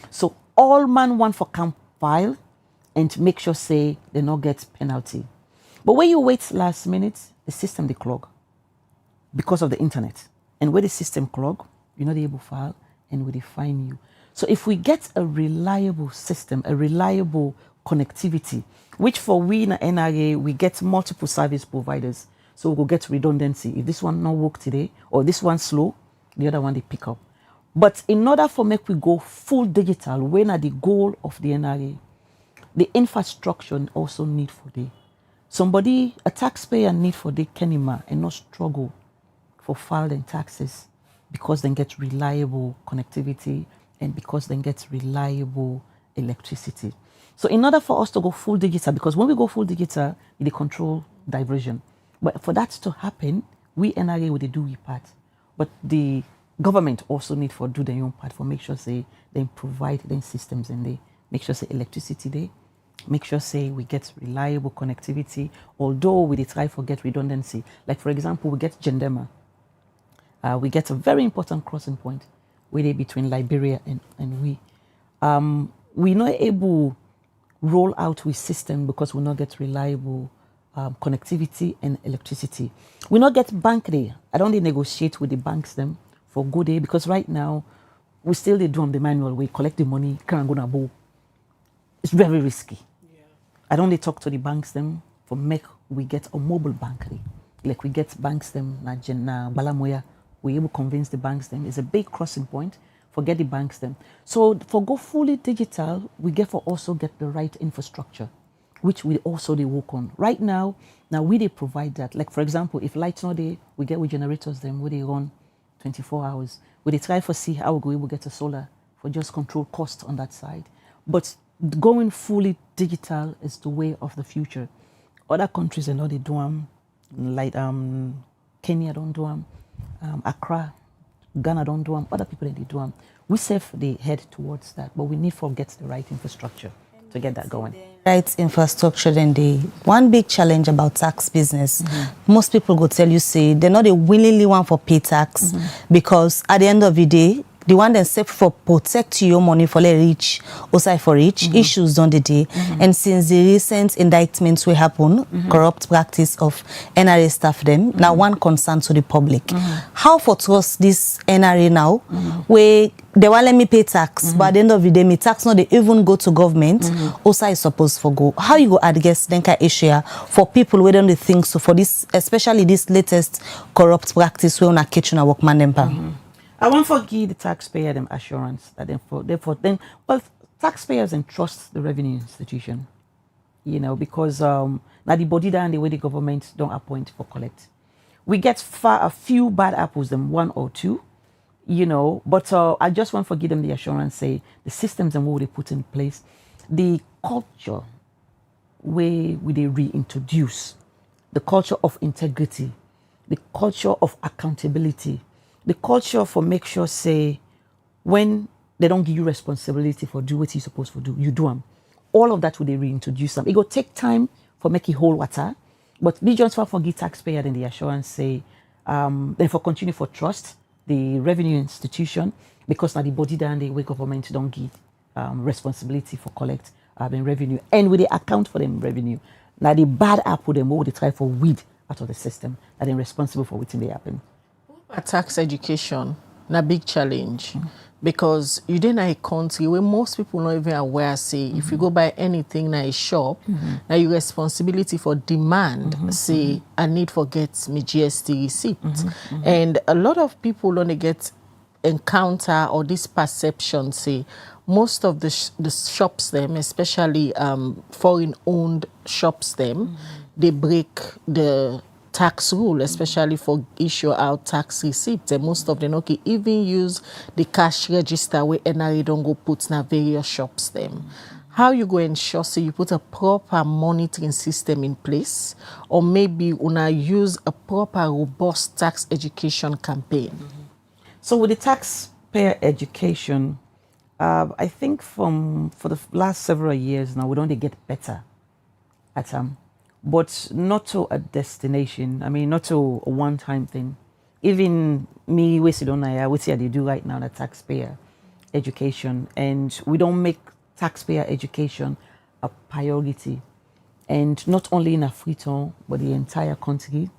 So all man want for camp file and make sure say they not get penalty. But when you wait last minute, the system they clog because of the internet. And where the system clog, you're not able to file and we define you. So if we get a reliable system, a reliable connectivity, which for we in NRA, we get multiple service providers. So we'll get redundancy. If this one not work today, or this one slow, the other one they pick up. But in order for make we go full digital, when are the goal of the NRA, the infrastructure also need for the. Somebody, a taxpayer need for the Kenima and not struggle for filing taxes because they get reliable connectivity and because they get reliable electricity. So in order for us to go full digital, because when we go full digital, they control diversion. But for that to happen, we NRA would do we part. But the government also need for do their own part for make sure say they provide them systems and they make sure say electricity they make sure say we get reliable connectivity, although we try for get redundancy. Like for example, we get Gendema. We get a very important crossing point where between Liberia and we. We're not able roll out with system because we not get reliable connectivity and electricity. We not get bank day. I don't negotiate with the banks them for good day because right now we still do on the manual way, collect the money, can't go na bow. It's very risky. Yeah. I don't talk to the banks them for make we get a mobile bank day. Like we get banks them na Balamoya. We're able to convince the banks them. It's a big crossing point. Forget the banks them. So for go fully digital, we get for also get the right infrastructure, which we also they work on. Right now we they provide that. Like for example, if lights not there, we get with generators them where they run 24 hours. We they try for see how we go able to get a solar for just control cost on that side. But going fully digital is the way of the future. Other countries and all they do them, like Kenya don't do them. Accra, Ghana don't do them, other people they do them. We save the head towards that, but we need to get the right infrastructure to get that going. Right infrastructure, then the one big challenge about tax business, most people go tell you say they're not a willingly one for pay tax because at the end of the day, the one that set for protect your money for let reach, also for reach, issues on the day. And since the recent indictments will happen, corrupt practice of NRA staff them, now one concern to the public. How for trust this NRA now, where they want let me pay tax, but at the end of the day, me tax not they even go to government, also is supposed for go. How you go address then issue for people who don't think so for this, especially this latest corrupt practice where on a kitchen workman empire? I want to give the taxpayer them assurance that well, taxpayers entrust the revenue institution, you know, because now the body and the way the government don't appoint for collect. We get a few bad apples, them one or two, you know, but I just want to give them the assurance, say the systems and what they put in place, the culture where we they reintroduce, the culture of integrity, the culture of accountability, the culture for make sure say when they don't give you responsibility for do what you're supposed to do, you do them. All of that will they reintroduce them. It will take time for make it whole water, but we just want to give taxpayer and the assurance say, then for continue for trust the revenue institution, because now the body down the way government don't give responsibility for collect revenue, and with the account for them revenue. Now the bad apple them what they try for weed out of the system, and then responsible for what they happen. Tax education, a big challenge. Because you in a country where most people not even aware, say, if you go buy anything in a shop, now your responsibility for demand, say, I need to get my GST receipt. And a lot of people only get encounter or this perception, say, most of the shops them, especially foreign-owned shops them, they break the tax rule, especially for issue out tax receipts. And most of them okay even use the cash register where NRA don't go put na various shops them. How you go ensure so you put a proper monitoring system in place, or maybe una use a proper robust tax education campaign? So with the taxpayer education, I think for the last several years now, we don't get better at but not to a destination. I mean, not to a one-time thing. Even me, we don't know what they do right now, the taxpayer education, and we don't make taxpayer education a priority, and not only in Afriton but the entire country.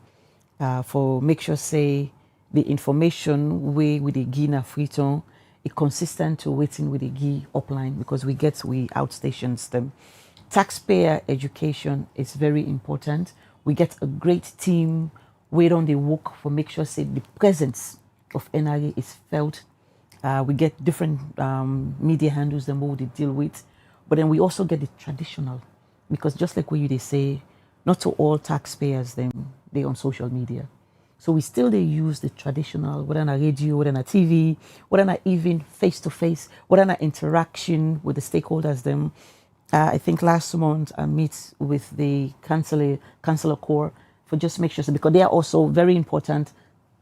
For make sure say the information we the give in Afriton is consistent to waiting with the give upline, because we outstations them. Taxpayer education is very important. We get a great team where on they work for make sure say the presence of NRA is felt. We get different media handles and what they deal with, but then we also get the traditional, because just like what they say, not to all taxpayers they on social media. So we still they use the traditional, whether on a radio, whether on a TV, whether on even face-to-face, whether on interaction with the stakeholders them. I think last month I meet with the councillor core for just make sure, because they are also very important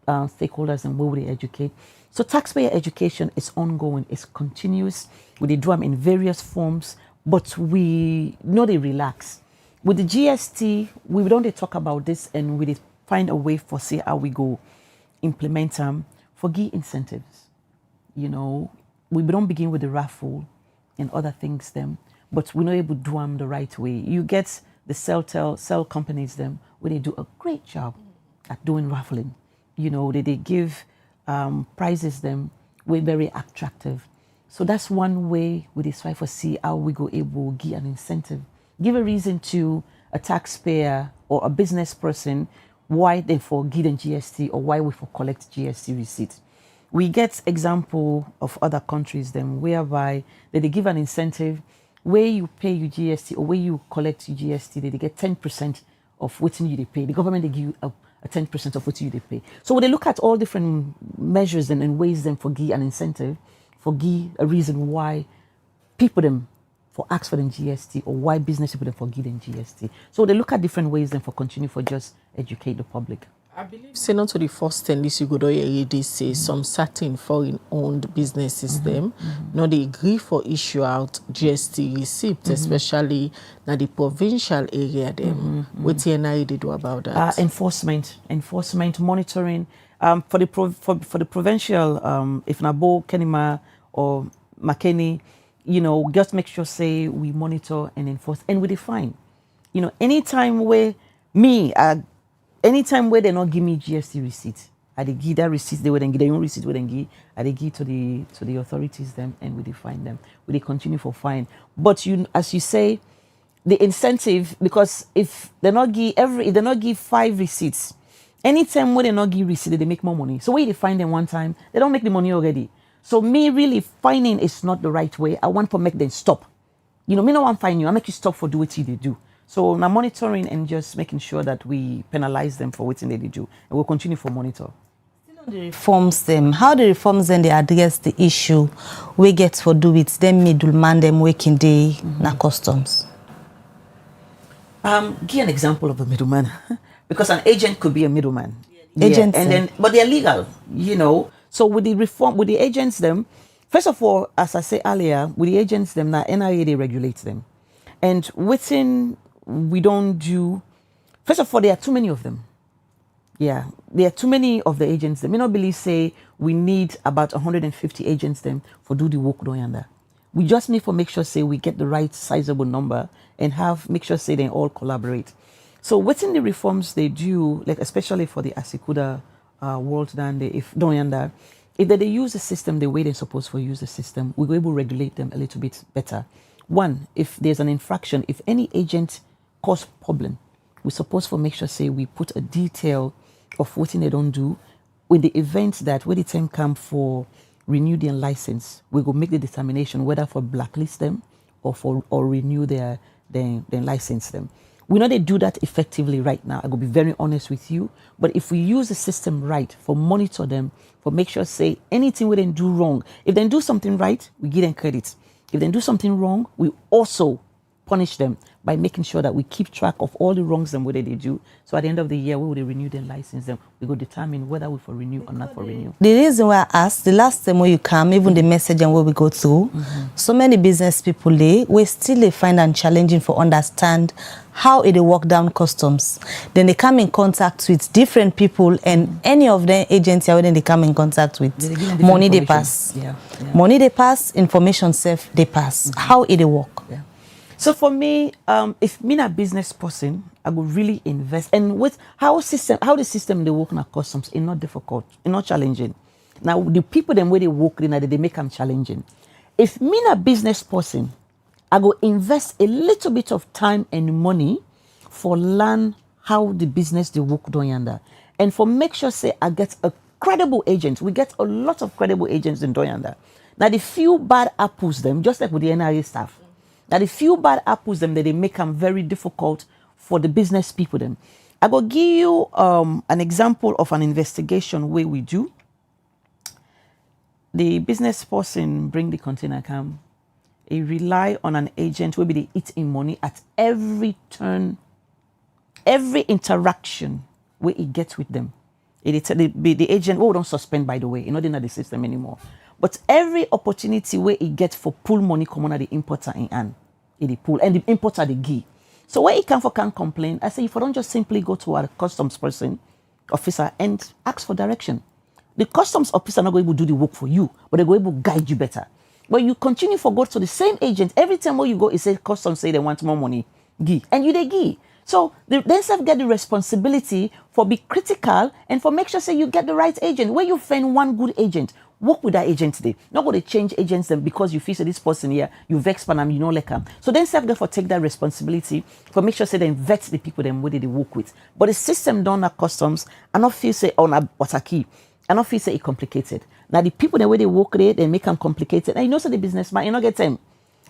stakeholders and where they educate. So taxpayer education is ongoing, it's continuous. We do them in various forms, but we know they relax. With the GST, we don't talk about this, and we find a way for see how we go implement them for give incentives. You know, we don't begin with the raffle and other things them, but we're not able to do them the right way. You get the cell companies them where they do a great job at doing raffling. You know, they give prizes them way very attractive. So that's one way we try for see how we go able to give an incentive, give a reason to a taxpayer or a business person why they for give them GST or why we for collect GST receipt. We get example of other countries them whereby they give an incentive where you pay your GST or where you collect your GST, they get 10% of what you pay. The government they give you a 10% of what you pay. So when they look at all different measures and ways them for give an incentive, for give a reason why people them for ask for them GST or why business people them for give them GST. So they look at different ways then for continue for just educate the public. I believe say not to the first 10 this you go do already say some certain foreign owned businesses them no they agree for issue out GST receipts, especially now the provincial area them. What NRA they do about that? Enforcement, monitoring. For the provincial, if Nabo, Kenima or Makeni, you know, just make sure say we monitor and enforce and we define. You know, anytime where they not give me GST receipt, I they give that receipt they would then give their own receipt would then give, I they give to the authorities them and we define them. We they continue for fine. But as you say, the incentive, because if they not give 5 receipts, Anytime when they not give receipt, they make more money. So when they find them one time, they don't make the money already. So me really finding is not the right way. I want to make them stop. Me no want find you. I make you stop for do what they do. So now monitoring and just making sure that we penalize them for what they do. And we'll continue for monitor. The reforms them, how the reforms then they address the issue we get for do it, them middleman them working day na customs. Give an example of a middleman. Because an agent could be a middleman. Agents, and then but they're legal, So with the reform, with the agents them, first of all, as I said earlier, with the agents them, now NIA they regulate them. And within we don't do, first of all, there are too many of them. Yeah, there are too many of the agents. They may not believe say we need about 150 agents them for do the work doing under. We just need to make sure say we get the right sizable number and make sure say they all collaborate. So within the reforms they do, like especially for the Asikuda world down there, if they use the system the way they're supposed to use the system, we're able to regulate them a little bit better. One, if there's an infraction, if any agent cause problem, we're supposed to make sure say we put a detail of what they don't do. With the event that when the time come for renew their license, we go make the determination whether for blacklist them or renew their license them. We know they do that effectively right now. I will be very honest with you. But if we use the system right for monitor them, for make sure say anything we didn't do wrong. If they do something right, we give them credit. If they do something wrong, we also punish them by making sure that we keep track of all the wrongs and what they do. So at the end of the year, we will renew their license them. We go determine whether we for renew or not for renew. The reason why I asked, the last time when you come, even the message and what we go through, so many business people we still find it challenging for understand how it work down customs. Then they come in contact with different people and any of the agents when they come in contact with, money they pass. Yeah. Money they pass, information safe they pass. How it work? Yeah. So for me, if me a business person, I would really invest. And with how the system they work in customs is not difficult, it's not challenging. Now the people them where they work in they make them challenging. If me a business person, I go invest a little bit of time and money for learn how the business they work doing under. And for make sure say I get a credible agent. We get a lot of credible agents in Doyanda. Now the few bad apples them, just like with the NRA staff. Now the few bad apples them that they make them very difficult for the business people them. I go give you an example of an investigation where we do. The business person bring the container come. He rely on an agent where they eat in money at every turn, every interaction where he gets with them. The agent, don't suspend by the way, they're not the system anymore. But every opportunity where he gets for pull money come on the importer in hand, he pull and the importer the give. So where he can complain, I say if I don't just simply go to our customs person, officer and ask for direction. The customs officer not going to do the work for you, but they're going to guide you better. But you continue to go to the same agent. Every time where you go, it says customs say they want more money. Give. And you they give. So they themselves get the responsibility for be critical and for make sure say you get the right agent. Where you find one good agent, work with that agent today. Not going to change agents them because you feel say this person here, you vex them, you know like them. So then self therefore take that responsibility for make sure say they vet the people them where they work with. But the system done at customs, I not feel say on a wataki. I don't feel say it complicated. Now the people the way they work there, they make them complicated. And you know, so the businessman, you not get time.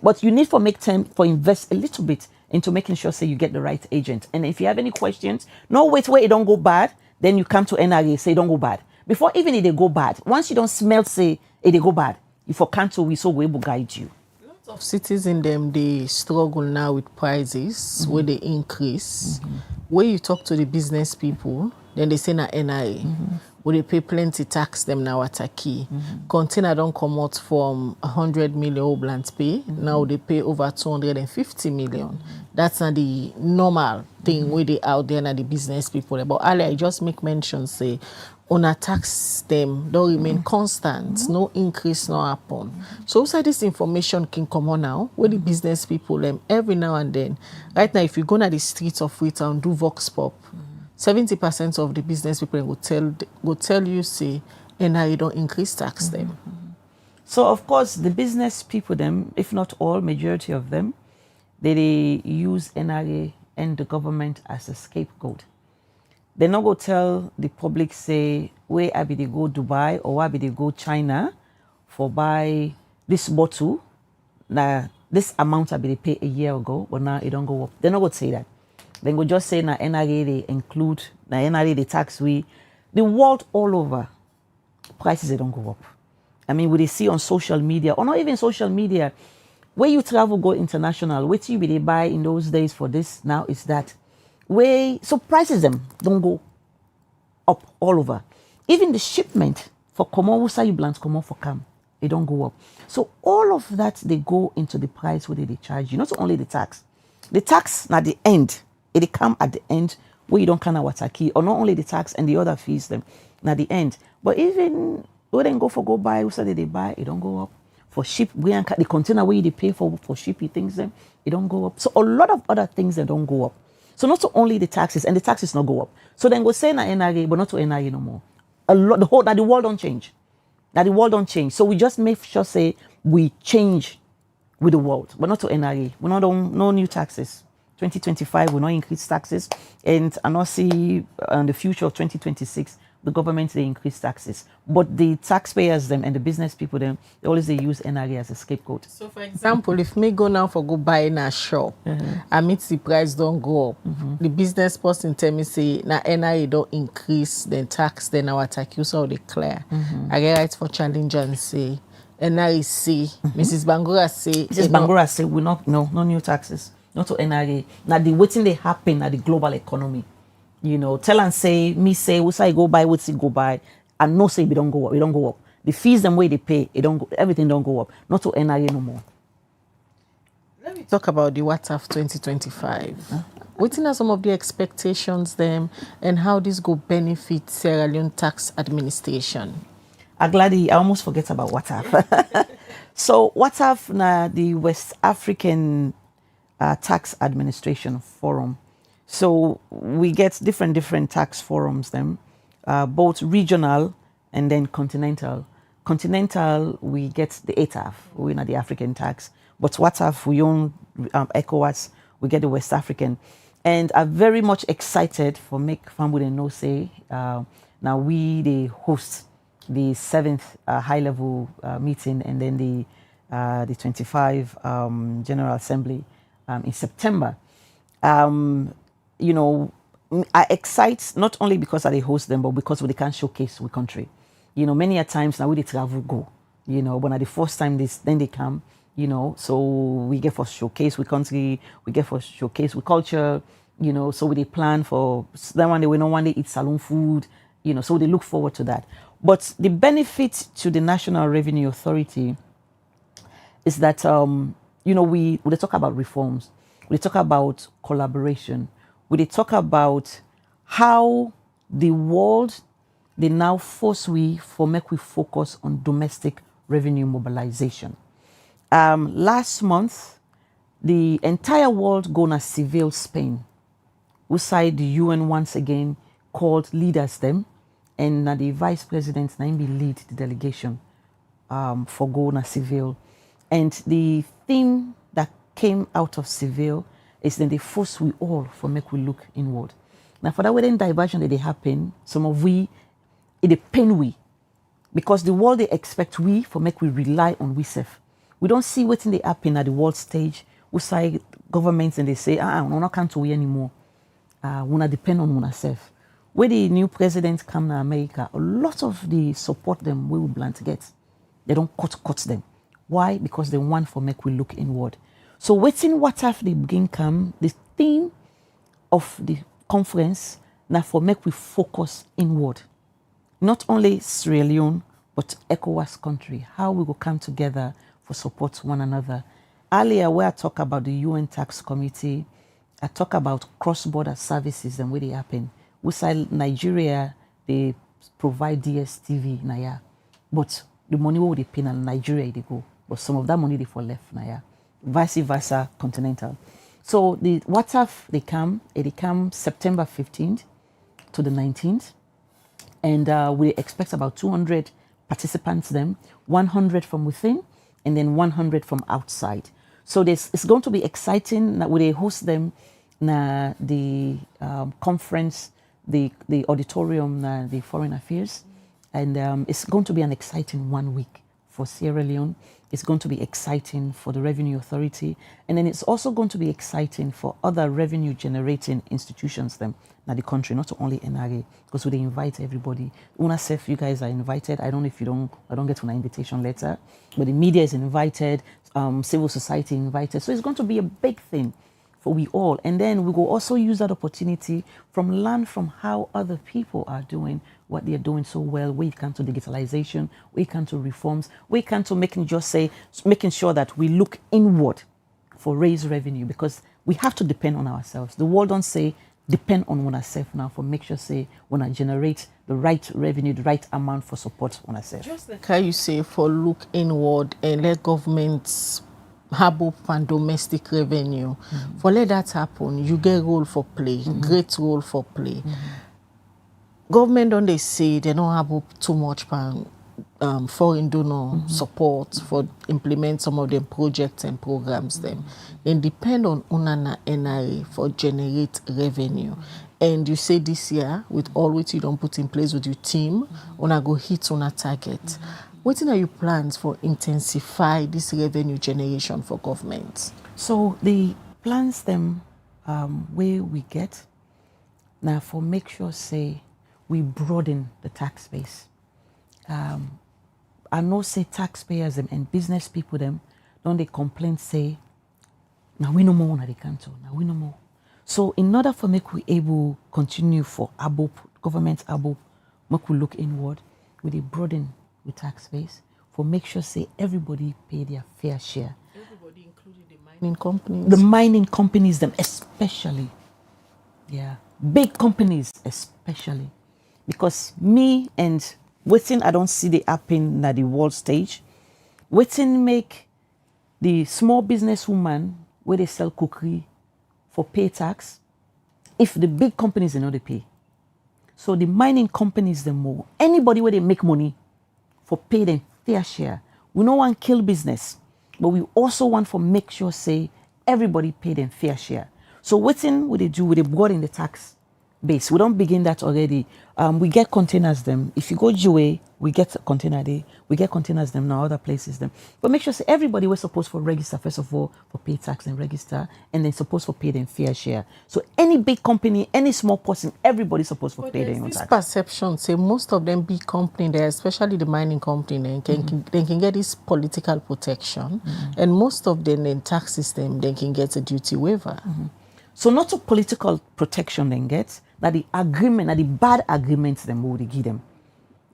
But you need for make time for invest a little bit into making sure say you get the right agent. And if you have any questions, no wait where it don't go bad, then you come to NRA, say it don't go bad. Before even if they go bad, once you don't smell say it they go bad, if for cancel we so we able guide you. Lots of cities in them they struggle now with prices where they increase. When you talk to the business people, then they say na NRA. Will they pay plenty tax them now at a key. Container don't come out from 100 million Oblands pay. Now they pay over 250 million. That's not the normal thing where they out there and the business people. But I just make mention say on a tax them don't remain constant, no increase, no happen. So outside this information can come on now where the business people them every now and then. Right now, if you go to the streets of Freetown, do Vox Pop. 70% of the business people will tell you, say, NRA don't increase tax them. So, of course, the business people, them, if not all, majority of them, they use NRA and the government as a scapegoat. They not go tell the public say where I be they go Dubai or where be they go China for buy this bottle. Now this amount I be they pay a year ago, but now it don't go up. They not go say that. They go just say na NRA they include na NRA the tax we. The world all over prices they don't go up. I mean, we they see on social media or not even social media. Where you travel go international, what you be they buy in those days for this now is that way so prices them don't go up all over. Even the shipment for Komowusa you blank Komo for Cam, it don't go up. So all of that they go into the price where they charge you, not only the tax. The tax at the end, it come at the end where you don't kind of wataki, or not only the tax and the other fees them at the end. But even where they go for go buy, who said they buy, it don't go up. For ship, the container where they pay for shipping things them, it don't go up. So a lot of other things that don't go up. So not only the taxes, and the taxes not go up. So then go say na NRA, but not to NRA no more. A lot, that the world don't change. That the world don't change. So we just make sure say we change with the world, but not to NRA. We're not on no new taxes. 2025 will not increase taxes, and I not see in the future of 2026 the government they increase taxes, but the taxpayers them and the business people them they always they use NRA as a scapegoat. So for example, if me go now for go buy in a shop, and meet the price don't go up, the business person tell me say na NRA don't increase then tax then our tax you so they clear. I get right for challenge and say NRA say Mrs. Bangura say Mrs. Bangura say we not no new taxes, not to NRA. Now the waiting they happen at the global economy. You know, tell and say, me say, what's I go buy, what's it go buy, and no say we don't go up, we don't go up. The fees and way they pay, it don't go, everything don't go up. Not to NRA no more. Let me talk about the WhatsApp 2025. What are some of the expectations them and how this go benefit Sierra Leone tax administration? I'm glad I almost forget about WhatsApp. So WhatsApp na the West African Tax Administration Forum. So we get different tax forums them, both regional and then continental. Continental, we get the ATAF, we know the African tax, but WhatsApp, we own ECOWAS, we get the West African. And I'm very much excited for make family no say. Now we they host the 7th high-level meeting and then the 25 General Assembly in September. You know, I excite not only because I host them, but because we can showcase we country. You know, many a times now we travel go. You know, when at the first time then they come. You know, so we get for showcase we country, we get for showcase we culture. You know, so we plan for that one day we don't want to eat salon food. You know, so they look forward to that. But the benefit to the National Revenue Authority is that you know we talk about reforms, we talk about collaboration. We talk about how the world they now force we for make we focus on domestic revenue mobilization. Last month, the entire world go na Seville, Spain. We side the UN once again called leaders them, and the vice president Naimbi lead the delegation for go na Seville. And the theme that came out of Seville is then they force we all for make we look inward. Now for that wedding diversion that they happen, some of we, it depend we. Because the world they expect we for make we rely on we self. We don't see what's in the happen at the world stage. We say governments and they say, we're not can't we anymore. We not depend on ourselves. When the new president come to America, a lot of the support them we will blunt get. They don't cut them. Why? Because they want for make we look inward. So waiting what have they begin come, the theme of the conference now for make we focus inward. Not only Sierra Leone, but ECOWAS country, how we will come together for support one another. Earlier where I talk about the UN Tax Committee, I talk about cross-border services and where they happen. We say Nigeria, they provide DSTV Naya, but the money where they pay in Nigeria they go, but some of that money they for left Naya. Vice versa, continental. So the WhatsApp they come September 15th to the 19th, and we expect about 200 participants. Them 100 from within, and then 100 from outside. So it's going to be exciting. That we host them na the conference the auditorium, the foreign affairs, and it's going to be an exciting 1 week for Sierra Leone. It's going to be exciting for the Revenue Authority, and then it's also going to be exciting for other revenue generating institutions in the country, not only NRA, because we invite everybody. UNICEF, you guys are invited. I don't know if I don't get an invitation letter, but the media is invited, civil society invited. So it's going to be a big thing for we all. And then we will also use that opportunity learn from how other people are doing what they are doing so well, when it comes to digitalization, when it comes to reforms, when it comes to making sure that we look inward for raised revenue, because we have to depend on ourselves. The world don't say depend on ourselves now for make sure say when I generate the right revenue, the right amount for support on ourselves. Just like how you say for look inward and let governments have up and domestic revenue. For let that happen, you get role for play, great role for play. Government don't they say they don't have up too much foreign donor support for implement some of them projects and programs them. Then depend on UNANA NRA for generate revenue. And you say this year, with all what you don't put in place with your team, una go hit on a target. What are your plans for intensify this revenue generation for government? So the plans them where we get now for make sure say we broaden the tax base. I know say taxpayers them and business people them don't they complain say now we no more na the canto, now we no more. So in order for make we able continue for ABOP, government ABOP, make we look inward, we dey broaden the tax base for make sure say everybody pay their fair share. Everybody, including the mining companies. The mining companies them especially. Yeah. Big companies especially. Because me and waiting I don't see the happen at the world stage. Waiting make the small business woman where they sell cookery for pay tax if the big companies they know they pay. So the mining companies them more. Anybody where they make money for pay them fair share. We don't want kill business, but we also want for make sure say everybody pay them fair share. So waiting what they do with the board in the tax base. We don't begin that already. We get containers them. If you go GUA, we get a container there. We get containers them now other places them. But make sure say everybody was supposed for register first of all for pay tax and register, and then supposed for pay them fair share. So any big company, any small person, everybody supposed for pay them tax. Perception say most of them big company there, especially the mining company, they can get this political protection, and most of them in tax system they can get a duty waiver. So not a political protection they get, that the agreement, that the bad agreements them would give them.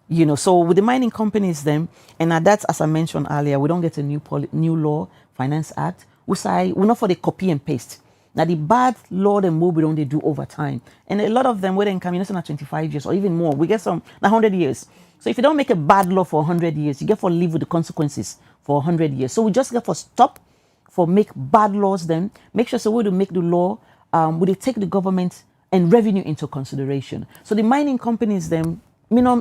You know, so with the mining companies them, and that's as I mentioned earlier, we don't get a new law, Finance Act. We say we're not for the copy and paste. Now the bad law them we don't they do over time. And a lot of them where they come, you know, 25 years or even more. We get some 100 years. So if you don't make a bad law for 100 years, you get for live with the consequences for 100 years. So we just get for stop for make bad laws then, make sure so we to make the law, would they take the government and revenue into consideration. So the mining companies them,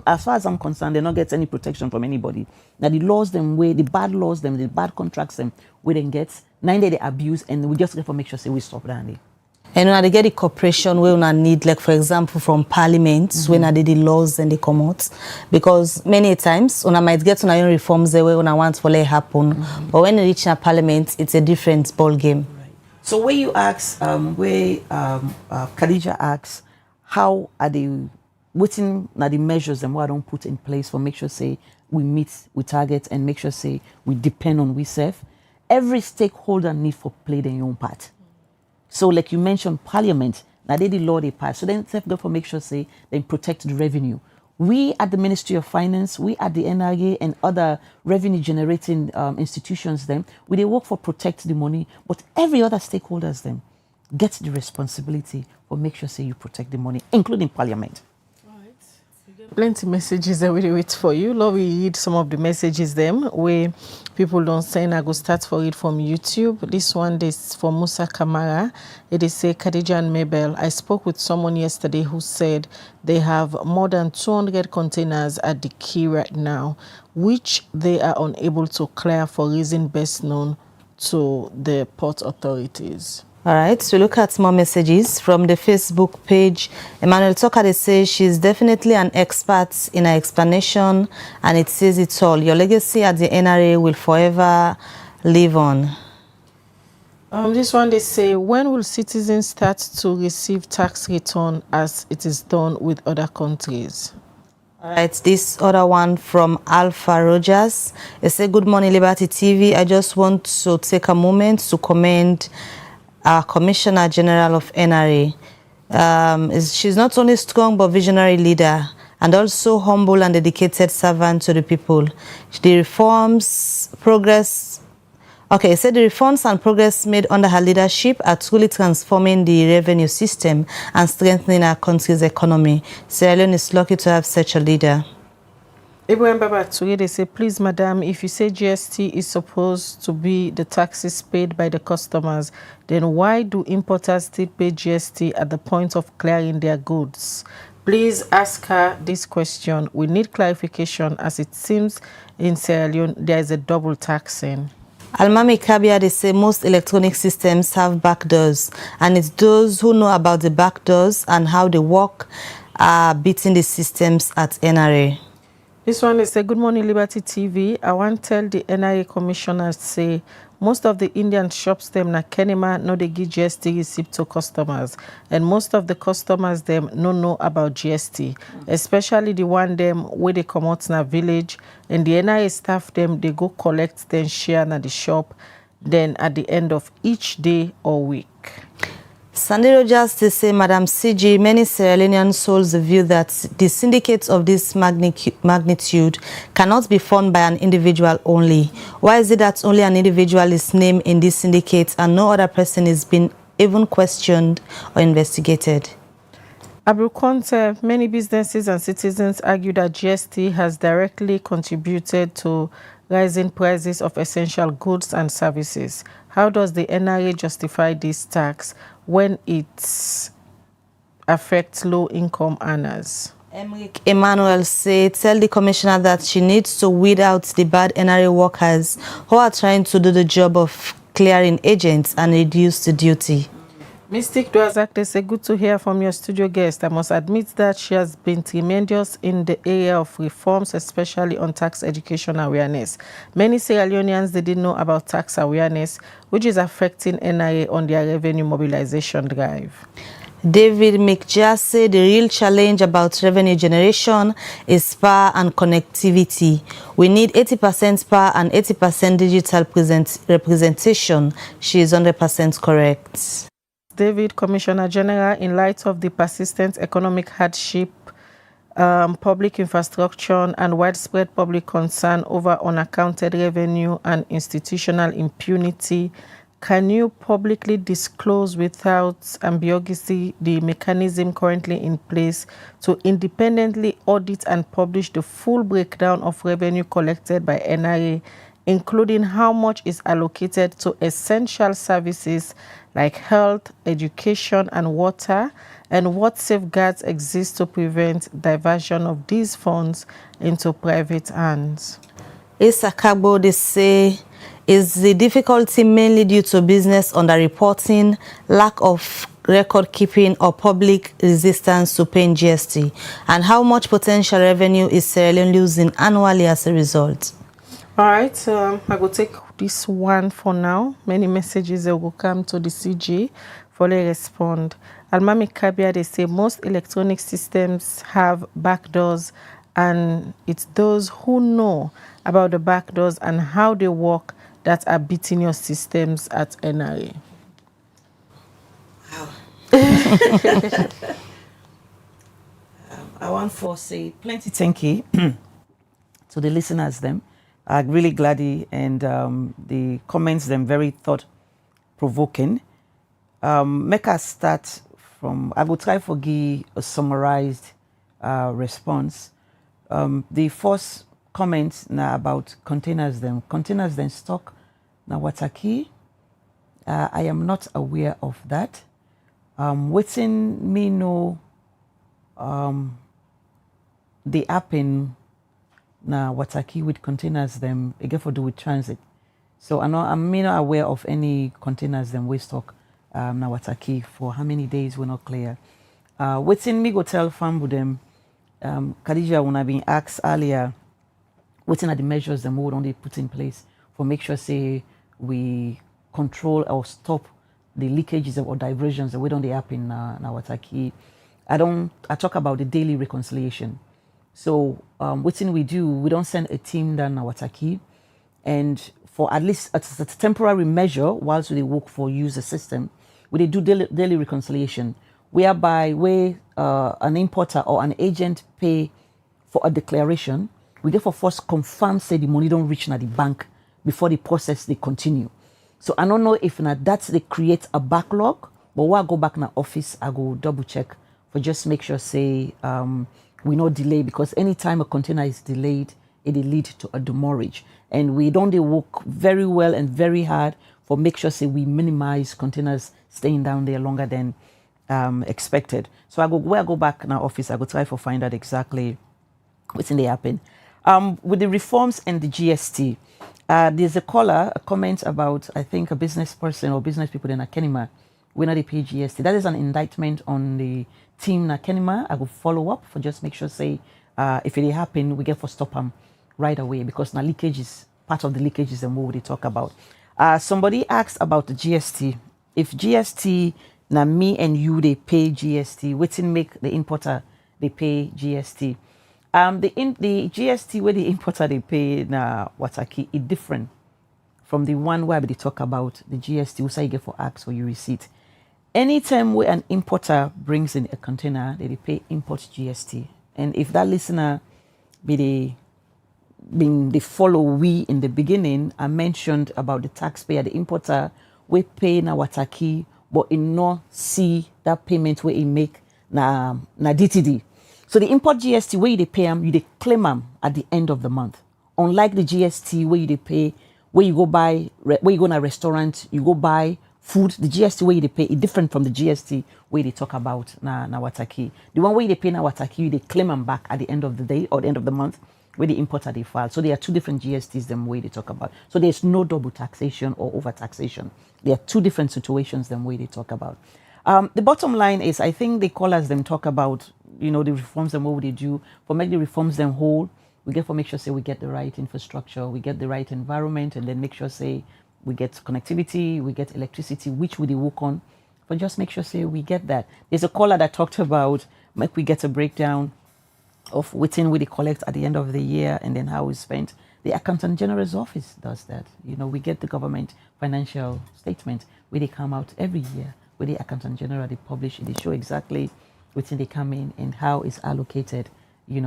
as far as I'm concerned, they not get any protection from anybody. Now the laws them way, the bad laws them, the bad contracts them, we then get 9 days they abuse, and we just get for make sure say we stop that. And when they get the cooperation, we will need, like for example, from Parliament, when they the laws and they come out, because many times when I might get on reforms the way when I want for let happen, but when you reach a Parliament, it's a different ball game. So where you ask, Khadija asks, how are they waiting na the measures and what I don't put in place for make sure say we meet with targets and make sure say we depend on we serve. Every stakeholder need for play their own part. So like you mentioned, Parliament, now they the law they pass. So then go for make sure say they protect the revenue. We at the Ministry of Finance, we at the NRA and other revenue generating institutions them, they work for protect the money, but every other stakeholders them gets the responsibility for make sure say you protect the money, including Parliament. Plenty messages that we wait for you. Love we read some of the messages them where people don't send. I go start for it from YouTube. This one is for Musa Kamara. It is say Khadija and Mabel. I spoke with someone yesterday who said they have more than 200 containers at the quay right now, which they are unable to clear for reason best known to the port authorities. All right, so look at more messages from the Facebook page. Emmanuel Tokade says she's definitely an expert in her explanation, and it says it all. Your legacy at the NRA will forever live on. This one, they say, when will citizens start to receive tax return as it is done with other countries? All right, this other one from Alpha Rogers. They say, good morning, Liberty TV. I just want to take a moment to commend our Commissioner General of NRA. She's not only strong but visionary leader and also humble and dedicated servant to the people. The reforms, progress... Okay, so the reforms and progress made under her leadership are truly transforming the revenue system and strengthening our country's economy. Sierra Leone is lucky to have such a leader. Ibrahim Baba Toure, they say, please, madam, if you say GST is supposed to be the taxes paid by the customers, then why do importers still pay GST at the point of clearing their goods? Please ask her this question. We need clarification, as it seems in Sierra Leone there is a double taxing. Almami Kabia, they say most electronic systems have backdoors, and it's those who know about the backdoors and how they work are beating the systems at NRA. This one is a good morning, Liberty TV. I want to tell the NRA commissioners, say, most of the Indian shops them na Kenema no they give GST receipt to customers, and most of the customers them no know about GST, especially the one them where they come out na village, and the NRA staff them they go collect then share na the shop, then at the end of each day or week. Sandy Rogers, they say, Madam CG, many Sierra Leoneans hold the view that the syndicates of this magnitude cannot be formed by an individual only. Why is it that only an individual is named in this syndicate and no other person is being even questioned or investigated? Abu Conte, many businesses and citizens argue that GST has directly contributed to rising prices of essential goods and services. How does the NRA justify this tax when it affects low-income earners? Emmanuel say, tell the commissioner that she needs to weed out the bad NRA workers who are trying to do the job of clearing agents and reduce the duty. Mystic Dwazak, they say, good to hear from your studio guest. I must admit that she has been tremendous in the area of reforms, especially on tax education awareness. Many Sierra Leoneans, they didn't know about tax awareness, which is affecting NRA on their revenue mobilization drive. David McJass said the real challenge about revenue generation is power and connectivity. We need 80% power and 80% digital representation. She is 100% correct. David, Commissioner General, in light of the persistent economic hardship, public infrastructure, and widespread public concern over unaccounted revenue and institutional impunity, can you publicly disclose without ambiguity the mechanism currently in place to independently audit and publish the full breakdown of revenue collected by NRA, including how much is allocated to essential services like health, education, and water, and what safeguards exist to prevent diversion of these funds into private hands? Isakabo, they say, is the difficulty mainly due to business underreporting, lack of record keeping, or public resistance to paying GST? And how much potential revenue is Sierra Leone losing annually as a result? All right, I will take this one for now. Many messages will come to the CG for they respond. Almami Kabia, they say most electronic systems have backdoors, and it's those who know about the backdoors and how they work that are beating your systems at NRA. Wow. I want to say plenty thank you to the listeners them. I'm really glad and the comments them very thought-provoking. Make us start from, I will try to give a summarized response. The first comment now about containers them stock now Wataki. I am not aware of that. Within me know the app in now Wataki with containers them again for do with transit. So I'm not aware of any containers them we stock Nawataki for how many days we're not clear. Waiting me go tell farm with them. Khadija, when I've been asked earlier, waiting at the measures them would only put in place for make sure say we control or stop the leakages or diversions that we don't happen in Nawataki. I talk about the daily reconciliation. So waiting we do, we don't send a team down Nawataki, and for at least a temporary measure whilst we work for user system, we do daily reconciliation, whereby an importer or an agent pay for a declaration, we therefore first confirm say the money don't reach na the bank before the process they continue. So I don't know if that's they create a backlog, but when I go back in the office, I go double check for just make sure say we no delay, because anytime a container is delayed, it will lead to a demurrage. And we don't work very well and very hard for make sure say we minimize containers staying down there longer than expected. So I go back in our office, I go try to find out exactly what's in the happen. With the reforms and the GST, there's a comment about, I think, a business person or business people in Kenema, when they pay GST. That is an indictment on the team in Kenema. I will follow up for just make sure, say, if it happen, we get for stop them right away, because now leakage is part of the leakages and what they talk about. Somebody asked about the GST. If GST, now me and you, they pay GST, waiting make the importer, they pay GST. The GST where the importer they pay na Wataki is different from the one where they talk about the GST which you get for acts or you receipt. Anytime where an importer brings in a container, they pay import GST. And if that listener they follow we in the beginning, I mentioned about the taxpayer, the importer we pay na Wataki, but in no see that payment where he make na DTD. So the import GST where they pay them, you claim them at the end of the month. Unlike the GST where you pay, where you go buy, where you go in a restaurant, you go buy food. The GST where you pay is different from the GST where they talk about na Wataki. The one where they pay na Wataki, they claim them back at the end of the day or the end of the month where the importer they file. So there are two different GSTs them way they talk about. So there's no double taxation or over taxation. There are two different situations them way they talk about. The bottom line is, I think the callers them talk about, the reforms and what would they do for make the reforms them whole. We get for make sure say we get the right infrastructure, we get the right environment, and then make sure say we get connectivity, we get electricity, which would they work on. But just make sure say we get that. There's a caller that talked about make we get a breakdown of within we collect at the end of the year and then how we spent. The Accountant General's office does that. We get the government financial statement where they come out every year. Where the Accountant General they publish it, they show exactly within they come in and how it's allocated,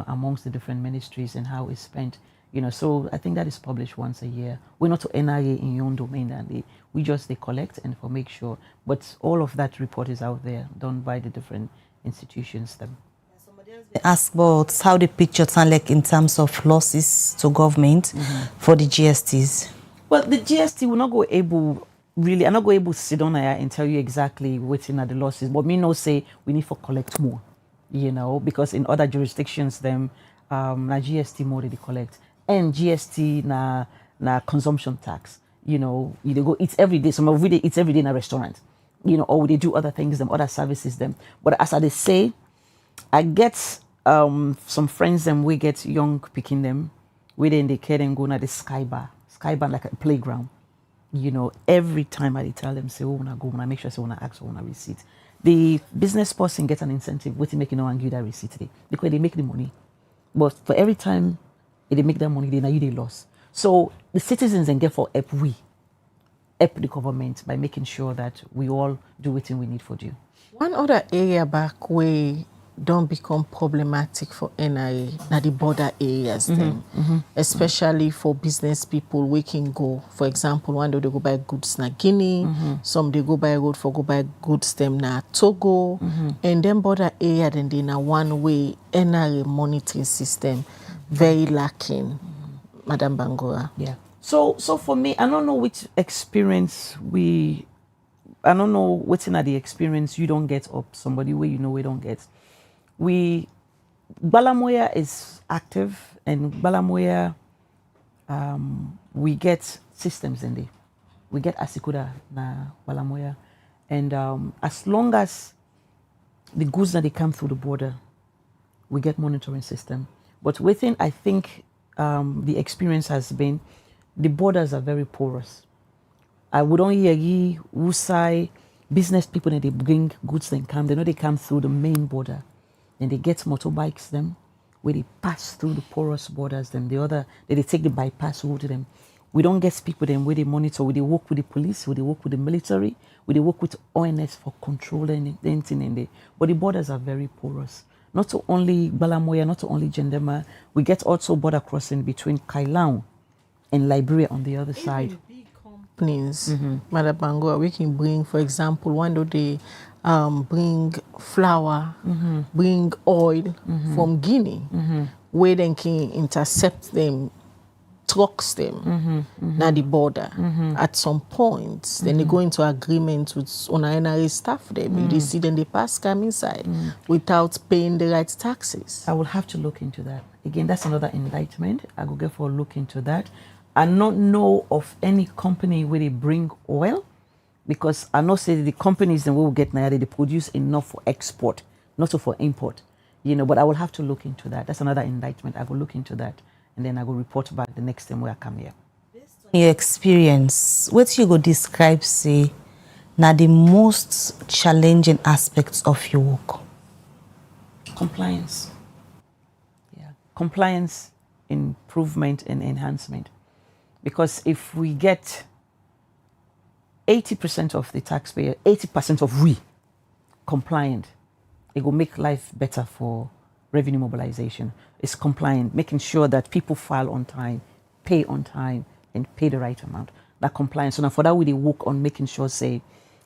amongst the different ministries and how it's spent. So I think that is published once a year. We're not to NIA in your own domain, and we just they collect and for make sure. But all of that report is out there, done by the different institutions. Ask about how the picture sound like in terms of losses to government for the GSTs. Well, the GST will not go able. Really, I'm not going to sit down here and tell you exactly what's in the losses, but me no say we need to collect more, because in other jurisdictions them na GST more they collect, and GST na consumption tax. They go eat every day. Some of we they eat every day in a restaurant, or they do other things them, other services them. But as I say, I get some friends them we get young picking them, we then they care and go na the sky bar like a playground. Every time I tell them, say, when I go, when I make sure, say, when I ask for a receipt, the business person gets an incentive. What they make and give that receipt today because they make the money. But for every time they make that money, they loss. So the citizens then get for help the government by making sure that we all do what we need for do. One other area back where don't become problematic for NIA, na the border areas then, especially for business people we can go. For example, one day they go buy goods na Guinea, some they go buy road for go buy goods them na Togo, and then border area then they na one way NIA monitoring system very lacking. Madam Bangura. Yeah. So for me, I don't know which experience I don't know what's in the experience you don't get or somebody where we don't get. Balamoya is active, and Balamoya we get systems in there. We get Asikuda na Balamoya, And as long as the goods that they come through the border, we get monitoring system. But within, I think the experience has been, the borders are very porous. I would only hear Wusai business people that they bring goods and come. They know they come through the main border, and they get motorbikes them, where they pass through the porous borders. Then the other, they take the bypass route to them. We don't get speak with them where they monitor. We they work with the police. We they work with the military. We they work with ONS for controlling anything in there. But the borders are very porous. Not only Balamoya, not only Gendema. We get also border crossing between Kailaun and Liberia on the other side. Companies, Madam Bangura, we can bring, for example, one day bring flour, bring oil from Guinea, where they can intercept them, trucks them at the border. At some point, then they go into agreement with NRA staff them. They see them, they pass come inside without paying the right taxes. I will have to look into that. Again, that's another indictment. I will get for a look into that. I not know of any company where they bring oil, because I know say the companies then will get now they produce enough for export, not for import. You know, but I will have to look into that. That's another indictment. I will look into that, and then I will report back the next time when I come here. Your experience, what you go describe say now the most challenging aspects of your work? Compliance. Yeah, compliance, improvement, and enhancement. Because if we get 80% of the taxpayer, 80% of we compliant, it will make life better for revenue mobilization. It's compliant, making sure that people file on time, and pay the right amount. That compliance. So now for that, we work on making sure, say,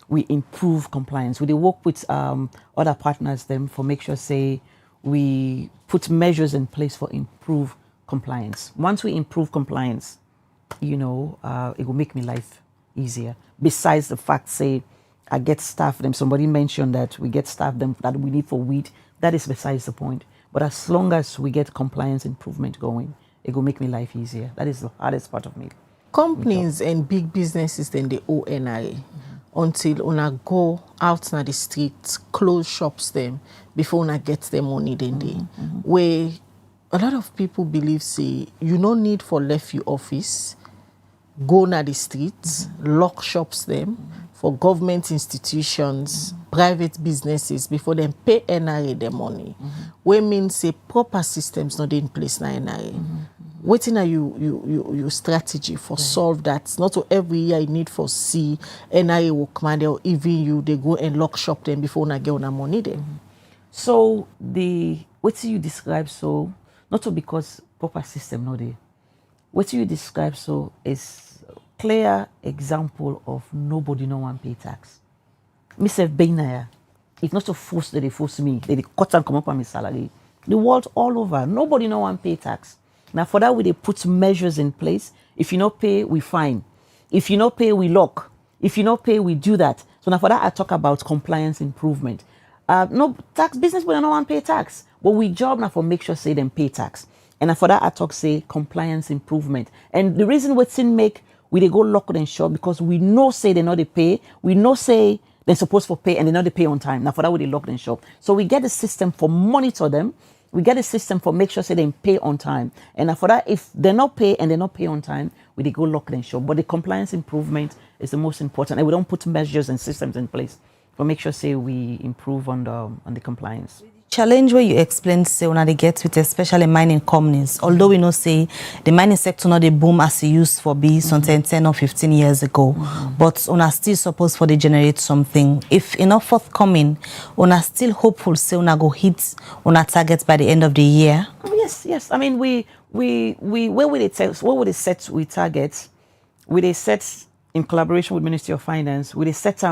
we improve compliance. We work with other partners them for make sure, say, we put measures in place for improve compliance. Once we improve compliance, you know, it will make me life easier. Besides the fact, say, I get staff them. Somebody mentioned that we get staff them that we need for wheat. That is besides the point. But as long as we get compliance improvement going, it will make me life easier. That is the hardest part of me. Companies and big businesses then they owe NRA until una go out na the streets, close shops them before una get them money then they. Where a lot of people believe say you no need for left your office, go na the streets, lock shops them for government institutions, private businesses before them pay NRA the money. We mean say proper systems not in place na NRA. Waiting are your strategy for solve that? Not to every year you need for see NRA will command or even you they go and lock shop them before na get on money them. So the what you describe so not to because proper system no there. What you describe so is clear example of nobody no one pay tax. Mr. Bainaya, if not to force that they force me, they cut and come up on my salary. The world all over, nobody no one pay tax. Now for that, they put measures in place. If you not pay, we fine. If you not pay, we lock. If you not pay, we do that. So now for that, I talk about compliance improvement. No tax business, but no one pay tax. But we job now for make sure say them pay tax. And for that, I talk say compliance improvement. And the reason what's in make we they go lock and shop because we know say they know they pay. We know say they're supposed to pay and they know they pay on time. Now for that, we they lock and shop. So we get a system for monitor them. We get a system for make sure say they pay on time. And for that, if they not pay and they not pay on time, we they go lock and shop. But the compliance improvement is the most important. And we don't put measures and systems in place for make sure say we improve on the compliance. Challenge where you explain say when they get with especially mining companies, although we know say the mining sector not the boom as it used for be something 10 or 15 years ago, but una still supposed for they generate something. If enough forthcoming, una still hopeful say una go hit una targets by the end of the year. Yes. I mean we where would it set with targets? Will they set in collaboration with Ministry of Finance? Will they set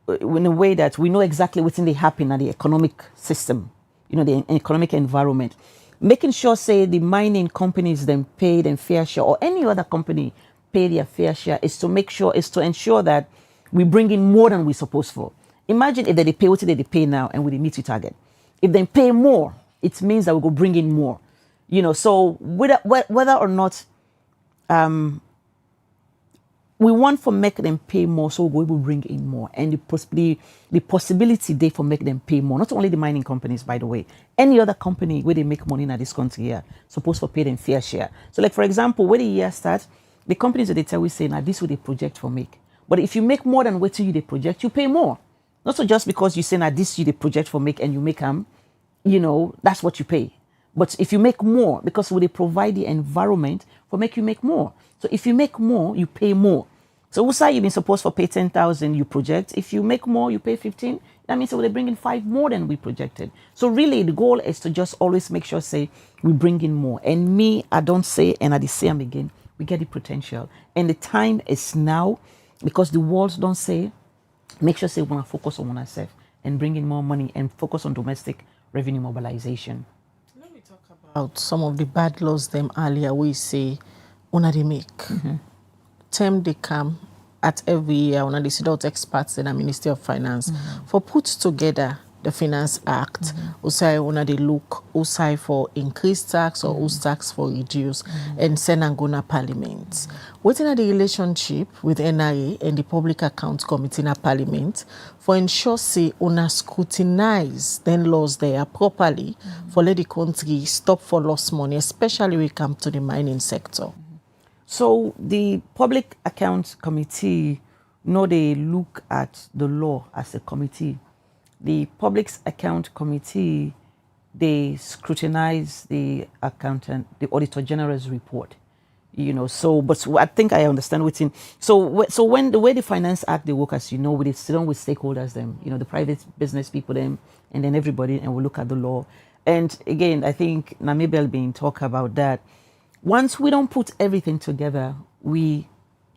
in a way that we know exactly what's in the happen at the economic system, you know, the economic environment. Making sure, say, the mining companies then pay their fair share or any other company pay their fair share is to ensure that we bring in more than we're supposed for. Imagine if they pay what they pay now and we meet the target. If they pay more, it means that we go bring in more. You know, so whether or not we want for make them pay more, so we will bring in more. And the possibility they for make them pay more. Not only the mining companies, by the way, any other company where they make money in this country here, supposed to pay them fair share. So like, for example, when the year starts, the companies that they tell we say, now this will they project for make. But if you make more than what you they project, you pay more. Not so just because you say, now this you they project for make and you make them, that's what you pay. But if you make more, because they provide the environment for make you make more. So if you make more, you pay more. So we say you've been supposed to pay 10,000, you project. If you make more, you pay 15. That means they bring in 5 more than we projected. So really, the goal is to just always make sure, say, we bring in more. And me, I don't say, and I say them again, we get the potential. And the time is now, because the world don't say, make sure, say, we want to focus on ourselves and bring in more money and focus on domestic revenue mobilization. Let me talk about some of the bad laws them earlier we say, una they make. Term they come at every year, una they sit out experts in the Ministry of Finance for put together the Finance Act. Usai una they look usai for increased tax or us tax for reduce and send and go na Parliament. Within the relationship with NRA and the Public Accounts Committee in Parliament for ensure say una scrutinize then laws there properly for let the country stop for lost money, especially when it comes to the mining sector. So the Public Accounts Committee, they look at the law as a committee. The Public Account Committee, they scrutinize the Auditor General's report. But I think I understand what's in. So when the way the Finance Act they work, as we sit down with stakeholders, them, the private business people, them, and then everybody, and we look at the law. And again, I think Namibel being talk about that. Once we don't put everything together, we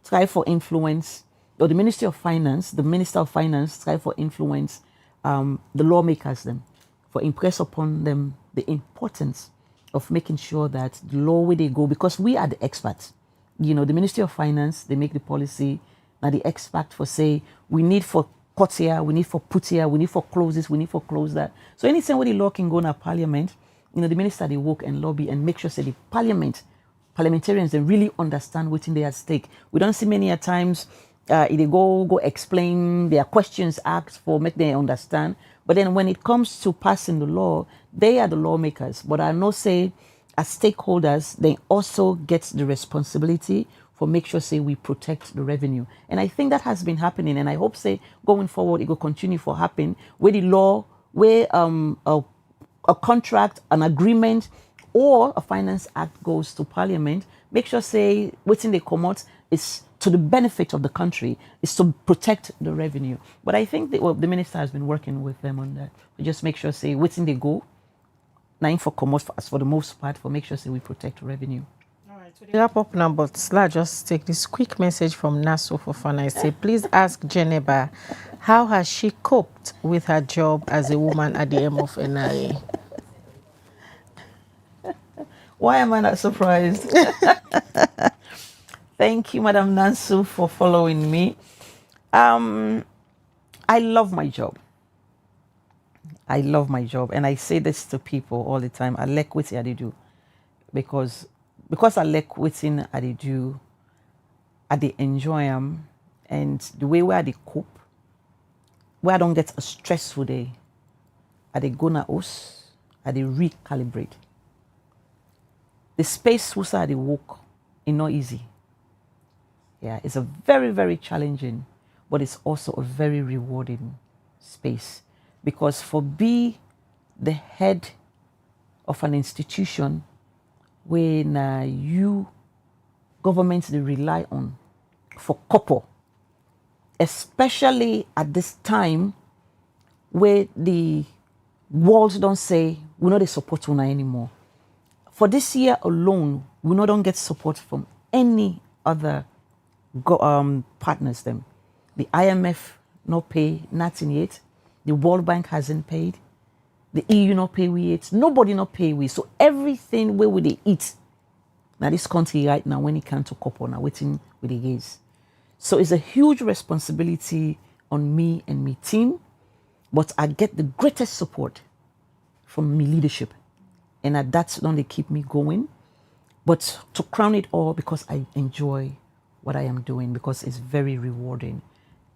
try for influence, or the Ministry of Finance, the Minister of Finance try for influence the lawmakers, them, for impress upon them the importance of making sure that the law where they go, because we are the experts. The Ministry of Finance, they make the policy. Now the expert for say, we need for cut here, we need for put here, we need for close this, we need for close that. So anytime where the law can go in a parliament, the minister they work and lobby and make sure say the parliamentarians they really understand what's in their stake. We don't see many times they go explain their questions asked for make them understand. But then when it comes to passing the law, they are the lawmakers. But I know say as stakeholders, they also get the responsibility for make sure say we protect the revenue. And I think that has been happening, and I hope say going forward it will continue for happen where the law, where a contract, an agreement, or a Finance Act goes to Parliament, make sure say what's in the come out is to the benefit of the country, is to protect the revenue. But I think the minister has been working with them on that. We just make sure say what's in the go, now for come out for the most part, for make sure say we protect revenue. All right, to wrap up now, but let's just take this quick message from Naso for fun. I say, please ask Jeneba, how has she coped with her job as a woman at the M of NRA? Why am I not surprised? Thank you, Madam Nansu, for following me. I love my job. I love my job. And I say this to people all the time. I like what I do. Because I like what I do, I enjoy them. And the way where I cope, where I don't get a stressful day, I go na us, I recalibrate. The space where I walk is not easy. Yeah, it's a very, very challenging, but it's also a very rewarding space. Because for be the head of an institution when you governments they rely on for couple, especially at this time where the world don't say we know they support una anymore. For this year alone, we don't get support from any other partners. Them, the IMF not pay nothing yet. The World Bank hasn't paid. The EU not pay we yet. Nobody not pay we. So everything where would they eat? Now this country right now when it comes to couple now waiting with the years. So it's a huge responsibility on me and my team, but I get the greatest support from my leadership. And that's not they keep me going. But to crown it all, because I enjoy what I am doing because it's very rewarding.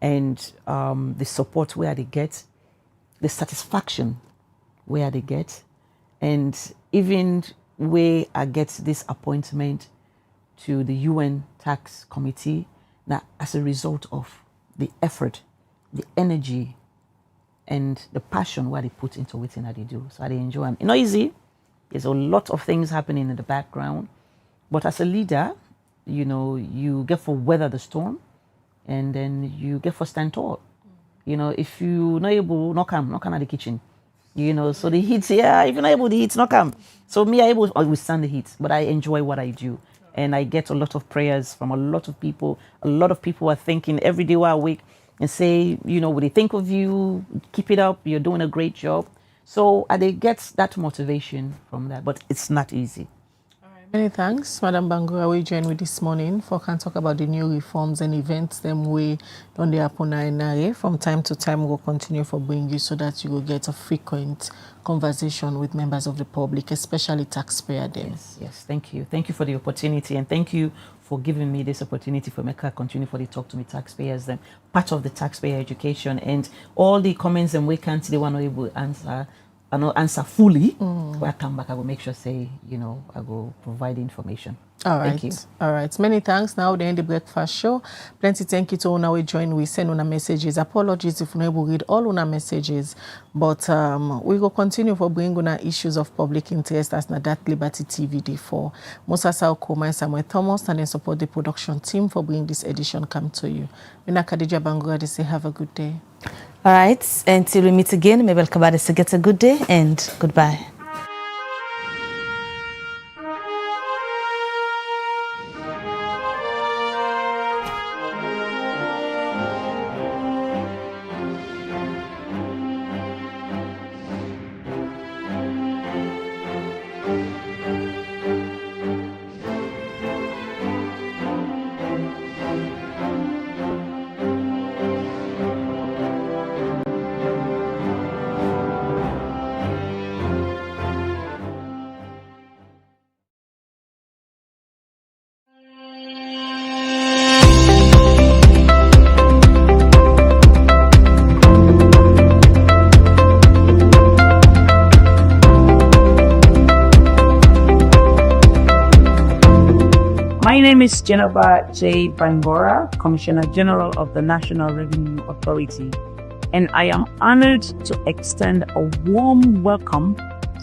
And the support where they get, the satisfaction where they get, and even where I get this appointment to the UN Tax Committee, that as a result of the effort, the energy, and the passion where they put into it and that they do. So I enjoy them. It's not easy. There's a lot of things happening in the background. But as a leader, you know, you get for weather the storm, and then you get for stand tall. You know, if you're not able, not come at the kitchen. You know, so the heat, yeah, if you're not able, the heat's not come. So me, I able to withstand the heat, but I enjoy what I do. And I get a lot of prayers from a lot of people. A lot of people are thinking every day while I wake and say, you know, when they think of you, keep it up, you're doing a great job. So they get that motivation from that, but it's not easy. Many thanks, Madam Bangura. We join with this morning for can talk about the new reforms and events them way on the happen NRA. From time to time, we'll continue for bring you so that you will get a frequent conversation with members of the public, especially taxpayer them. Yes, thank you. Thank you for the opportunity, and thank you for giving me this opportunity for me to continue for the talk to me taxpayers, them part of the taxpayer education, and all the comments and we can't they were not able to answer. I not answer fully. When I come back, I will make sure say, you know, I will provide information. All right. Thank you. All right. Many thanks. Now the end the breakfast show. Plenty thank you to all we join. We send on messages. Apologies if we not able to read all on messages. But we will continue for bringing on issues of public interest as na that Liberty TV day for Musa Saukoma and Samuel Thomas, and then support the production team for bringing this edition come to you. Mina Khadija Bangura, they say have a good day. All right, until we meet again, Mabel Kabade, get a good day and goodbye. My name is Jeneba Bangura, Commissioner General of the National Revenue Authority, and I am honored to extend a warm welcome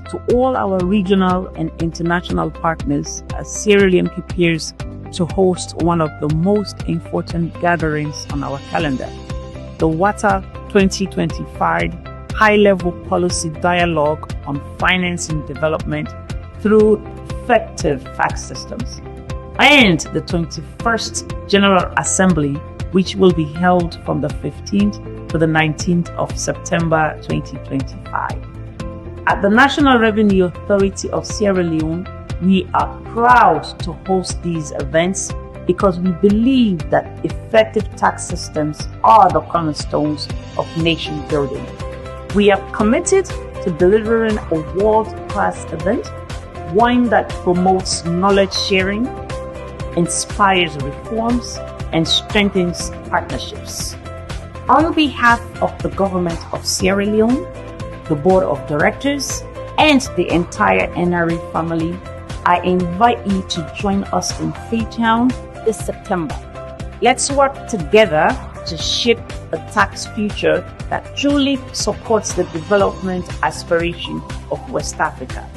to all our regional and international partners as Sierra Leone prepares to host one of the most important gatherings on our calendar, the WATA 2025 High-Level Policy Dialogue on Financing Development through Effective Tax Systems, and the 21st General Assembly, which will be held from the 15th to the 19th of September 2025. At the National Revenue Authority of Sierra Leone, we are proud to host these events because we believe that effective tax systems are the cornerstones of nation building. We are committed to delivering a world-class event, one that promotes knowledge sharing, inspires reforms, and strengthens partnerships. On behalf of the government of Sierra Leone, the board of directors, and the entire NRA family, I invite you to join us in Freetown this September. Let's work together to shape a tax future that truly supports the development aspiration of West Africa.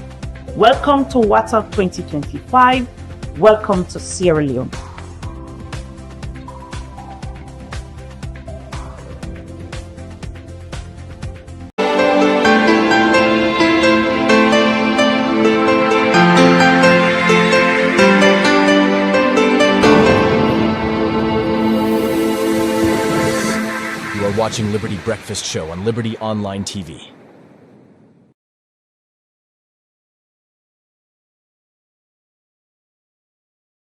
Welcome to WATA 2025. Welcome to Sierra Leone. You are watching Liberty Breakfast Show on Liberty Online TV.